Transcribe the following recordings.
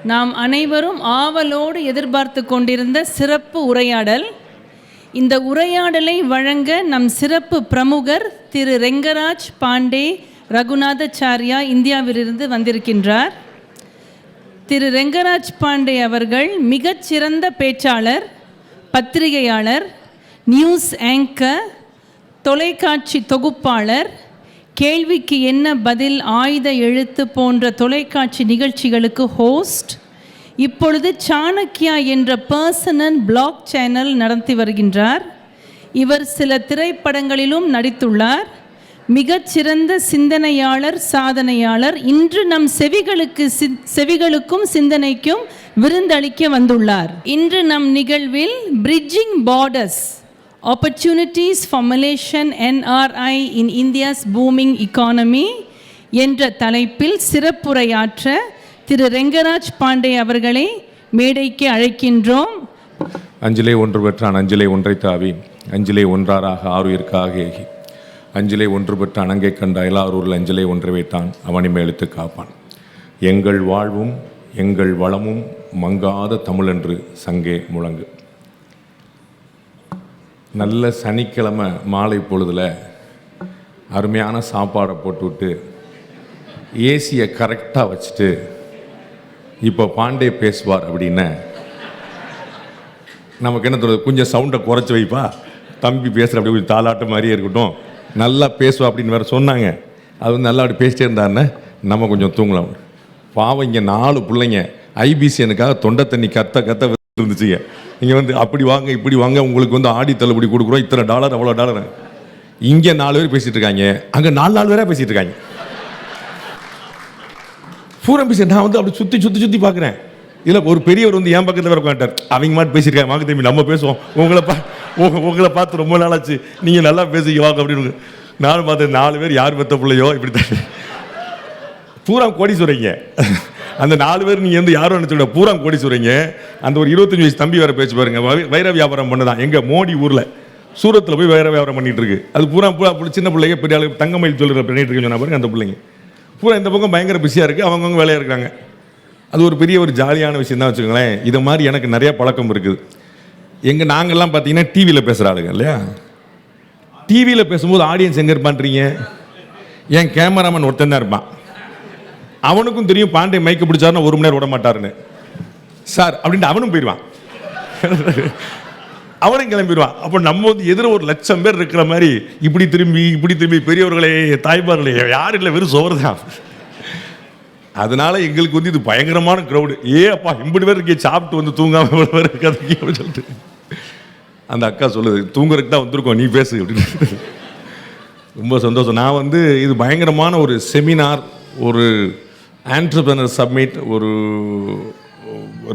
நாம் அனைவரும் ஆவலோடு எதிர்பார்த்து கொண்டிருந்த சிறப்பு உரையாடல். இந்த உரையாடலை வழங்க நம் சிறப்பு பிரமுகர் திரு ரெங்கராஜ் பாண்டே ரகுநாதாச்சாரியா இந்தியாவிலிருந்து வந்திருக்கின்றார். திரு ரெங்கராஜ் பாண்டே அவர்கள் மிகச்சிறந்த பேச்சாளர், பத்திரிகையாளர், நியூஸ் ஆங்கர், தொலைக்காட்சி தொகுப்பாளர், கேள்விக்கு என்ன பதில், ஆயுத எழுத்து போன்ற தொலைக்காட்சி நிகழ்ச்சிகளுக்கு ஹோஸ்ட், இப்பொழுது சாணக்கியா என்ற பர்சனல் பிளாக் சேனல் நடத்தி வருகின்றார். இவர் சில திரைப்படங்களிலும் நடித்துள்ளார். மிகச்சிறந்த சிந்தனையாளர், சாதனையாளர். இன்று நம் செவிகளுக்கும் சிந்தனைக்கும் விருந்தளிக்க வந்துள்ளார். இன்று நம் நிகழ்வில் bridging borders, Opportunities for Malaysian NRI in India's Booming Economy என்ற தலைப்பில் சிறப்புரையாற்ற திரு ரெங்கராஜ் பாண்டே அவர்களை மேடைக்கு அழைக்கின்றோம். அஞ்சிலே ஒன்று பெற்றான் அஞ்சிலே ஒன்றை தாவி, அஞ்சிலே ஒன்றாராக ஆறுயிர்க்காக ஏகி, அஞ்சிலே ஒன்று பெற்ற அணங்கை கண்ட எல்லாரூரில் அஞ்சிலே ஒன்றை வைத்தான் அவனி மேலுத்து காப்பான். எங்கள் வாழ்வும் எங்கள் வளமும் மங்காத தமிழென்று சங்கே முழங்கு. நல்ல சனிக்கிழமை மாலை பொழுதில் அருமையான சாப்பாடை போட்டுவிட்டு ஏசியை கரெக்டாக வச்சுட்டு இப்போ பாண்டே பேசுவார் அப்படின்னா நமக்கு என்ன தோணுது, கொஞ்சம் சவுண்டை குறைச்சி வைப்பா, தம்பி பேசுகிற அப்படி கொஞ்சம் தாலாட்ட மாதிரியே இருக்கட்டும், நல்லா பேசுவா அப்படின்னு வேறு சொன்னாங்க. அது வந்து நல்லா அப்படி பேசிட்டே இருந்தாருன்னு நம்ம கொஞ்சம் தூங்கலாம். பாவம் இங்கே 4 பிள்ளைங்க ஐபிசிஎனுக்காக தொண்டை தண்ணி கத்த இருந்துச்சுங்க. இங்கே வந்து அப்படி வாங்க இப்படி வாங்க, உங்களுக்கு வந்து ஆடி தள்ளுபடி கொடுக்குறோம், இத்தனை டாலர் அவ்வளோ டாலர். இங்கே 4 பேர் பேசிகிட்டு இருக்காங்க, அங்கே 4 பேராக பேசிகிட்டு இருக்காங்க. பூரா பேசி நான் வந்து அப்படி சுற்றி பார்க்குறேன். இதில் ஒரு பெரியவர் வந்து என் பக்கத்தில் வேறு உட்காந்துட்டார். அவங்க மாட்டு பேசியிருக்காங்க, வாங்க தம்பி நம்ம பேசுவோம், உங்களை பார்த்து ரொம்ப நாளாச்சு, நீங்கள் நல்லா பேசிக்க வாங்க அப்படின்னு. நானும் பார்த்தேன் 4 பேர் யார் பெற்ற பிள்ளையோ இப்படி தான் பூரா கோடீஸ்வரங்க. அந்த 4 பேர் நீங்கள் வந்து யாரும் நினச்சோட பூரா கோடீஸ்வரங்க. அந்த ஒரு 25 வயசு தம்பி வேறு பேச்சு பாருங்க, வைர வியாபாரம் பண்ணதான் எங்கள் மோடி ஊரில் சூரத்தில் போய் வைர வியாபாரம் பண்ணிட்டு இருக்கு. அது பூரா சின்ன பிள்ளைங்க பெரிய ஆளு தங்கமயில் சொல்லுற பண்ணிட்டு இருக்குன்னு சொன்னால் பாருங்க. அந்த பிள்ளைங்க பூரா இந்த பக்கம் பயங்கர பிஸியாக இருக்குது, அவங்கவுங்க வேலையாக இருக்காங்க. அது ஒரு பெரிய ஒரு ஜாலியான விஷயம் தான் வச்சுக்கோங்களேன். இதை மாதிரி எனக்கு நிறையா பழக்கம் இருக்குது. நாங்கள்லாம் பார்த்தீங்கன்னா டிவியில் பேசுகிற ஆளுங்க இல்லையா. டிவியில் பேசும்போது ஆடியன்ஸ் எங்கே இருப்பான்றீங்க, என் கேமராமேன் ஒருத்தன் தான் இருப்பான். அவனுக்கும் தெரியும் பாண்டே மைக்க பிடிச்சாருன்னா 1 மணி நேரம் விட மாட்டாருன்னு. சார் அப்படின்ட்டு அவனும் போயிடுவான், அவனும் கிளம்பிடுவான். அப்போ நம்ம வந்து எதிர 1,00,000 பேர் இருக்கிற மாதிரி இப்படி திரும்பி பெரியவர்களே தாய்மார்களே யாரும் இல்லை, வெறும் சோறுதான். அதனால எங்களுக்கு வந்து இது பயங்கரமான க்ரௌடு. அப்பா இப்படி பேர் இருக்கே, சாப்பிட்டு வந்து தூங்காமல் இவ்வளோ பேர் இருக்காது அப்படின்னு சொல்லிட்டு அந்த அக்கா சொல்லுது, தூங்குறதுக்கு தான் வந்திருக்கோம், நீ பேசு அப்படின்னு. ரொம்ப சந்தோஷம். நான் வந்து இது பயங்கரமான ஒரு செமினார், ஒரு ஆண்டர்பிரனர் சப்மிட், ஒரு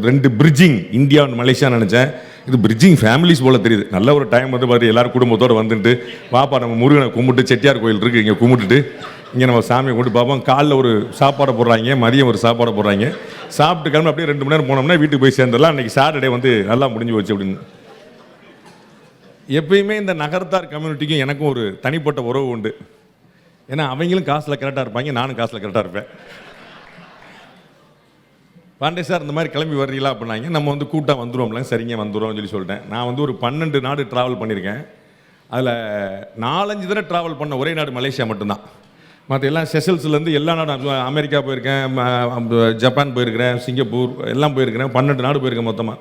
2 பிரிட்ஜிங் இந்தியா அண்ட் மலேசியா நினச்சேன். இது பிரிட்ஜிங் ஃபேமிலிஸ் போல் தெரியுது. நல்ல ஒரு டைம் வந்து பார்த்து எல்லோரும் குடும்பத்தோடு வந்துட்டு வாப்பா நம்ம முருகனை கும்பிட்டு, செட்டியார் கோயில் இருக்குது இங்கே கும்பிட்டுட்டு இங்கே நம்ம சாமியை கொண்டு பார்ப்போம். காலைல ஒரு சாப்பாடை போடுறாங்க, மதியம் ஒரு சாப்பாடை போடுறாங்க, சாப்பிட்டு கிளம்பி அப்படியே 2 மணி நேரம் போனோம்னா வீட்டுக்கு போய் சேர்ந்துடலாம். அன்றைக்கி சாட்டர்டே வந்து நல்லா முடிஞ்சு வச்சு அப்படின்னு. எப்பயுமே இந்த நகரத்தார் கம்யூனிட்டிக்கும் எனக்கும் ஒரு தனிப்பட்ட உறவு உண்டு. ஏன்னா அவங்களும் காசில் கரெக்டாக இருப்பாங்க, நானும் காசில் கரெக்டாக இருப்பேன். பாண்டே சார் இந்த மாதிரி கிளம்பி வர்றீங்களா அப்படின்னாங்க. நம்ம வந்து கூட்டாக வந்துடுவோம்ல, சரிங்க வந்துடுவோம்னு சொல்லிட்டேன். நான் வந்து ஒரு 12 நாடு ட்ராவல் பண்ணியிருக்கேன். அதில் 4-5 தடவை ட்ராவல் பண்ண ஒரே நாடு மலேசியா மட்டும்தான். மற்ற எல்லாம் செஷல்ஸ்லேருந்து எல்லா நாடும், அமெரிக்கா போயிருக்கேன், ஜப்பான் போயிருக்கிறேன், சிங்கப்பூர் எல்லாம் போயிருக்கிறேன். 12 நாடு போயிருக்கேன் மொத்தமாக.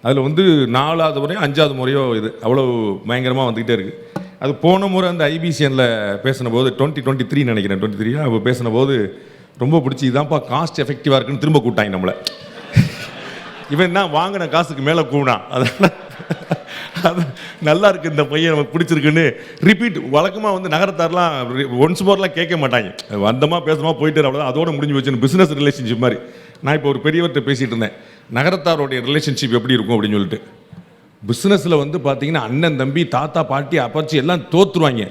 அதில் வந்து 4வது முறையோ 5வது முறையோ இது அவ்வளோ பயங்கரமாக வந்துக்கிட்டே இருக்குது. அது போன முறை அந்த ஐபிசிஎனில் பேசின போது 2023 நினைக்கிறேன், 23 அப்போ பேசின போது ரொம்ப பிடிச்சி, இதான்ப்பா காஸ்ட் எஃபெக்டிவாக இருக்குன்னு திரும்ப கூட்டாங்க நம்மளை. இவன் தான் வாங்கின காசுக்கு மேலே கூடான். அதனால் அது நல்லா இருக்குது, இந்த பையன் நமக்கு பிடிச்சிருக்குன்னு ரிப்பீட். வழக்கமாக வந்து நகரத்தாரெலாம் ஒன்ஸ் மோர்லாம் கேட்க மாட்டாங்க, வந்தமா பேசுமா போயிட்டு அவ்வளோதான், அதோட முடிஞ்சு வச்சுன்னு பிஸ்னஸ் ரிலேஷன்ஷிப் மாதிரி. நான் இப்போ ஒரு பெரியவர்கிட்ட பேசிகிட்டு இருந்தேன், நகரத்தாரோடைய ரிலேஷன்ஷிப் எப்படி இருக்கும் அப்படின்னு சொல்லிட்டு. பிஸ்னஸில் வந்து பார்த்தீங்கன்னா அண்ணன் தம்பி தாத்தா பாட்டி அப்பாச்சி எல்லாம் தோற்றுருவாங்க.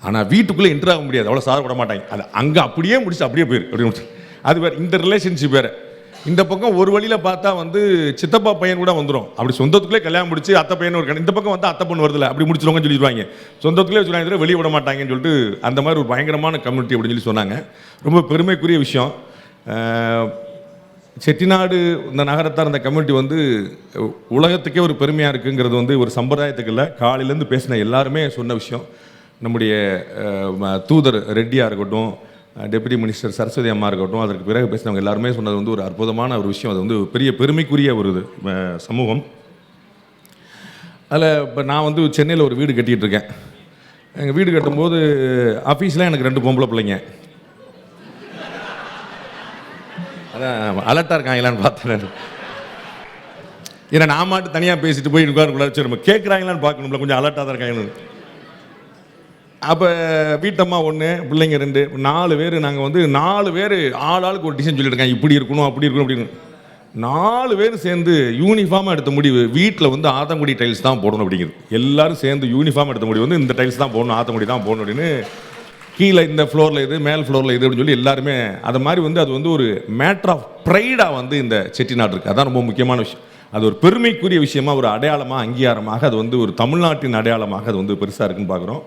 ஆனால் வீட்டுக்குள்ளே என்ட்ரு ஆக முடியாது, அவ்வளோ சார் விட மாட்டாங்க. அது அங்கே அப்படியே முடிச்சு அப்படியே போயிரு அப்படின்னு. அது வேறு, இந்த ரிலேஷன்ஷிப் வேறு. இந்த பக்கம் ஒரு வழியில் பார்த்தா வந்து சித்தப்பா பையன் கூட வந்துடும், அப்படி சொந்தத்துக்குள்ளே கல்யாணம் முடிச்சு அத்தை பையன் ஒரு இந்த பக்கம் வந்து அத்தை பொண்ணு வருதில்ல, அப்படி முடிச்சிருவாங்கன்னு சொல்லிடுவாங்க. சொந்தத்துக்குள்ளே வச்சுருவாங்க, வெளியே விட மாட்டாங்கன்னு சொல்லிட்டு அந்த மாதிரி ஒரு பயங்கரமான கம்யூனிட்டி அப்படின்னு சொல்லி சொன்னாங்க. ரொம்ப பெருமைக்குரிய விஷயம். செட்டிநாடு இந்த நகரத்தார் இந்த கம்யூனிட்டி வந்து உலகத்துக்கே ஒரு பெருமையாக இருக்குங்கிறது வந்து ஒரு சம்பிரதாயத்துக்கு இல்லை. காலையிலேருந்து பேசின எல்லாருமே சொன்ன விஷயம். நம்முடைய தூதர் ரெட்டியாக இருக்கட்டும், டெப்யூட்டி மினிஸ்டர் சரஸ்வதி அம்மா இருக்கட்டும், அதற்கு பிறகு பேசினவங்க எல்லாருமே சொன்னது வந்து ஒரு அற்புதமான ஒரு விஷயம். அது வந்து பெரிய பெருமைக்குரிய ஒரு சமூகம். அதில் இப்போ நான் வந்து சென்னையில் ஒரு வீடு கட்டிகிட்டு இருக்கேன். எங்கள் வீடு கட்டும்போது ஆஃபீஸில் எனக்கு 2 பொம்பளை பிள்ளைங்க. அதான் அலர்ட்டாக இருக்காங்களான்னு பார்த்தேன். ஏன்னா நான் மாட்டு தனியாக பேசிட்டு போய் உட்கார நம்ம கேட்குறாங்களான்னு பார்க்கணும்ல, கொஞ்சம் அலர்ட்டாக தான் இருக்காங்கன்னு. அப்போ வீட்டம்மா 1, பிள்ளைங்க 2, 4 பேர். நாங்கள் வந்து 4 பேர் ஆளுக்கு ஒரு டிசைன் சொல்லியிருக்காங்க, இப்படி இருக்கணும் அப்படி இருக்கணும் அப்படின்னு. 4 பேர் சேர்ந்து யூனிஃபார்மாக எடுத்த முடிவு, வீட்டில் வந்து ஆத்தங்குடி டைல்ஸ் தான் போடணும் அப்படிங்கிறது. எல்லோரும் சேர்ந்து யூனிஃபார்ம் எடுத்த முடிவு வந்து இந்த டைல்ஸ் தான் போடணும், ஆத்தங்குடி தான் போடணும் அப்படின்னு. கீழே இந்த ஃப்ளோரில் இது, மேல் ஃப்ளோரில் இது அப்படின்னு சொல்லி எல்லாருமே அது மாதிரி வந்து அது வந்து ஒரு மேட்டர் ஆஃப் ப்ரைடாக வந்து இந்த செட்டிநாடு இருக்குது. அதான் ரொம்ப முக்கியமான விஷயம். அது ஒரு பெருமைக்குரிய விஷயமா, ஒரு அடையாளமாக, அங்கீகாரமாக, அது வந்து ஒரு தமிழ்நாட்டின் அடையாளமாக அது வந்து பெருசாக இருக்குன்னு பார்க்குறோம்.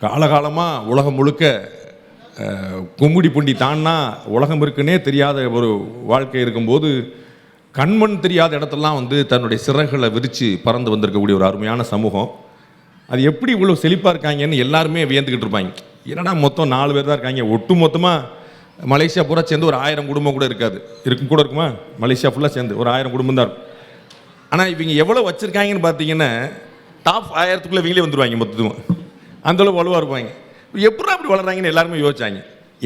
காலகாலமாக உலகம் முழுக்க கும்முடி பூண்டி தான்னா உலகம் இருக்குன்னே தெரியாத ஒரு வாழ்க்கை இருக்கும்போது கண்மண் தெரியாத இடத்தெல்லாம் வந்து தன்னுடைய சிறகுகளை விரித்து பறந்து வந்திருக்கக்கூடிய ஒரு அருமையான சமூகம். அது எப்படி இவ்வளோ செழிப்பாக இருக்காங்கன்னு எல்லாருமே வியந்துக்கிட்டு இருப்பாங்க. என்னடா மொத்தம் 4 பேர் தான் இருக்காங்க, ஒட்டு மொத்தமாக மலேசியா பூரா சேர்ந்து ஒரு 1000 குடும்பம் கூட இருக்காது, கூட இருக்குமா? மலேசியா ஃபுல்லாக சேர்ந்து ஒரு 1000 குடும்பம் தான் இருக்கும். ஆனால் இவங்க எவ்வளோ வச்சுருக்காங்கன்னு பார்த்தீங்கன்னா டாப் 1000க்குள்ளே இவங்களே வந்துடுவாங்க மொத்தமாக. அந்தளவு வலுவாக இருப்பாங்க. எப்படி அப்படி வளர்றாங்கன்னு எல்லாருமே யோசிச்சாங்க.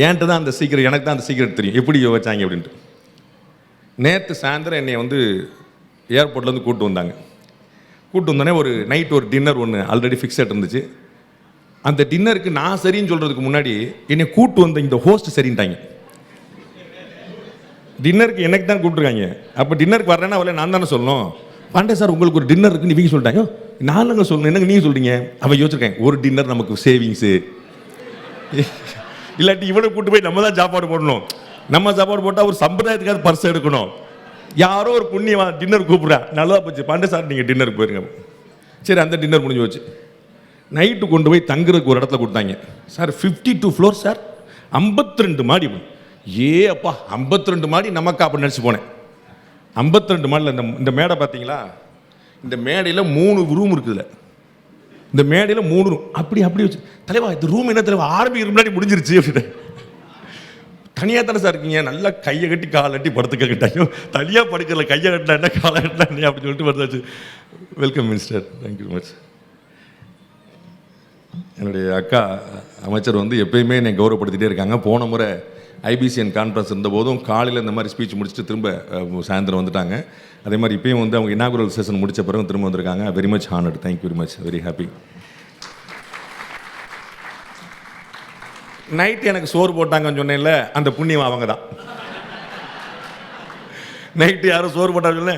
ஏன்ட்டு தான் அந்த சீக்கிரம், எனக்கு தான் அந்த சீக்கிரம் தெரியும் எப்படி யோசிச்சாங்க அப்படின்ட்டு. நேற்று சாயந்தரம் என்னை வந்து ஏர்போர்ட்லேருந்து கூப்பிட்டு வந்தாங்க. கூப்பிட்டு வந்தோடனே ஒரு நைட் ஒரு டின்னர் ஒன்று ஆல்ரெடி ஃபிக்ஸட் இருந்துச்சு. அந்த டின்னருக்கு நான் சரின்னு சொல்கிறதுக்கு முன்னாடி என்னை கூப்பிட்டு வந்த இந்த ஹோஸ்ட் சரின்ட்டாங்க. டின்னருக்கு எனக்கு தான் கூப்பிட்டுருக்காங்க. அப்போ டின்னருக்கு வரேன்னா அவளை நான் தானே சொல்லணும். பாண்டே சார் உங்களுக்கு ஒரு டின்னர் இருக்குன்னு இவங்க சொல்லிட்டாங்க. நானுங்க சொல்லணும், என்னங்க நீங்கள் சொல்கிறீங்க? அவள் யோசிச்சிருக்கேன், ஒரு டின்னர் நமக்கு சேவிங்ஸு, இல்லாட்டி இவனை கூட்டு போய் நம்ம தான் சாப்பாடு போடணும். நம்ம சாப்பாடு போட்டால் ஒரு சம்பிரதாயத்துக்காக பர்ஸ் எடுக்கணும். யாரோ ஒரு புண்ணியமா டின்னர் கூப்பிட்றா, நல்லா போச்சு பாண்டே சார் நீங்கள் டின்னருக்கு போயிருங்க. சரி, அந்த டின்னர் முடிஞ்சு போச்சு. நைட்டு கொண்டு போய் தங்குறதுக்கு ஒரு இடத்துல கொடுத்தாங்க. சார் 52 ஃப்ளோர் சார், 52 மாடி. ஏ அப்பா, 52 மாடி நமக்கு அப்படி நினச்சி போனேன். 52 மாடியில் இந்த மேடை பார்த்தீங்களா? இந்த மேடையில் 3 ரூம் இருக்குதுல்ல, இந்த மேடையில் 3 ரூம். அப்படி வச்சு தலைவா இந்த ரூம் என்ன தலைவா ஆரம்பிக்கிற முன்னாடி முடிஞ்சிருச்சு அப்படின்னு. தனியாக தானே சார் இருக்கீங்க, நல்லா கையை கட்டி காலை கட்டி படுத்துக்க கிட்டாங்க. தனியாக படுக்கல, கையை கட்டினா என்ன காலை கட்டினா என்ன அப்படின்னு சொல்லிட்டு படுத்தாச்சு. Welcome minister, thank you much. என்னுடைய அக்கா அமைச்சர் வந்து எப்பயுமே என்னை கௌரவப்படுத்திகிட்டே இருக்காங்க. போன முறை ஐபிசிஎன் கான்ஃபரன்ஸ் இருந்தபோதும் காலையில் இந்த மாதிரி ஸ்பீச் முடிச்சுட்டு திரும்ப சாயந்தரம் வந்துட்டாங்க. அதே மாதிரி இப்போயும் வந்து அவங்க இனாகுரல் செஷன் முடித்த பிறகு திரும்ப வந்திருக்காங்க. Very much honoured, thank you very much, very happy. Night எனக்கு சோறு போட்டாங்கன்னு சொன்னேன்ல, அந்த புண்ணியம் அவங்க தான். நைட்டு யாரும் சோறு போட்டாங்க.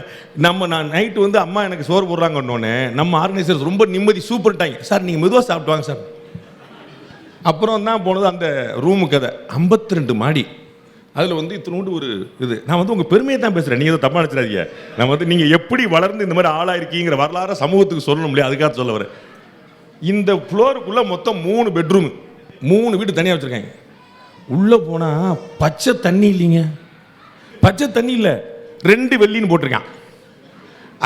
நான் நைட்டு வந்து அம்மா எனக்கு சோறு போடுறாங்கன்னொன்னே நம்ம ஆர்கனைசர்ஸ் ரொம்ப நிம்மதி சூப்பர்ட்டாங்க. சார் நீங்கள் மெதுவாக சாப்பிட்டுவாங்க சார். அப்புறம் தான் போனது அந்த ரூமு கதை. 52 மாடி, அதில் வந்து இத்தினோண்டு ஒரு இது. நான் வந்து உங்கள் பெருமையை தான் பேசுகிறேன், நீங்கள் தப்பாக நினச்சிடாதீங்க. நான் வந்து நீங்கள் எப்படி வளர்ந்து இந்த மாதிரி ஆளாயிருக்கீங்கிற வரலாறு சமூகத்துக்கு சொல்லணும் இல்லையா, அதுக்காக சொல்ல வரேன். இந்த ஃப்ளோருக்குள்ளே மொத்தம் 3 பெட்ரூமு, 3 வீடு தனியாக வச்சுருக்காங்க. உள்ளே போனால் பச்சை தண்ணி இல்லைங்க, பச்சை தண்ணி இல்லை, 2 வெள்ளின்னு போட்டிருக்கான்.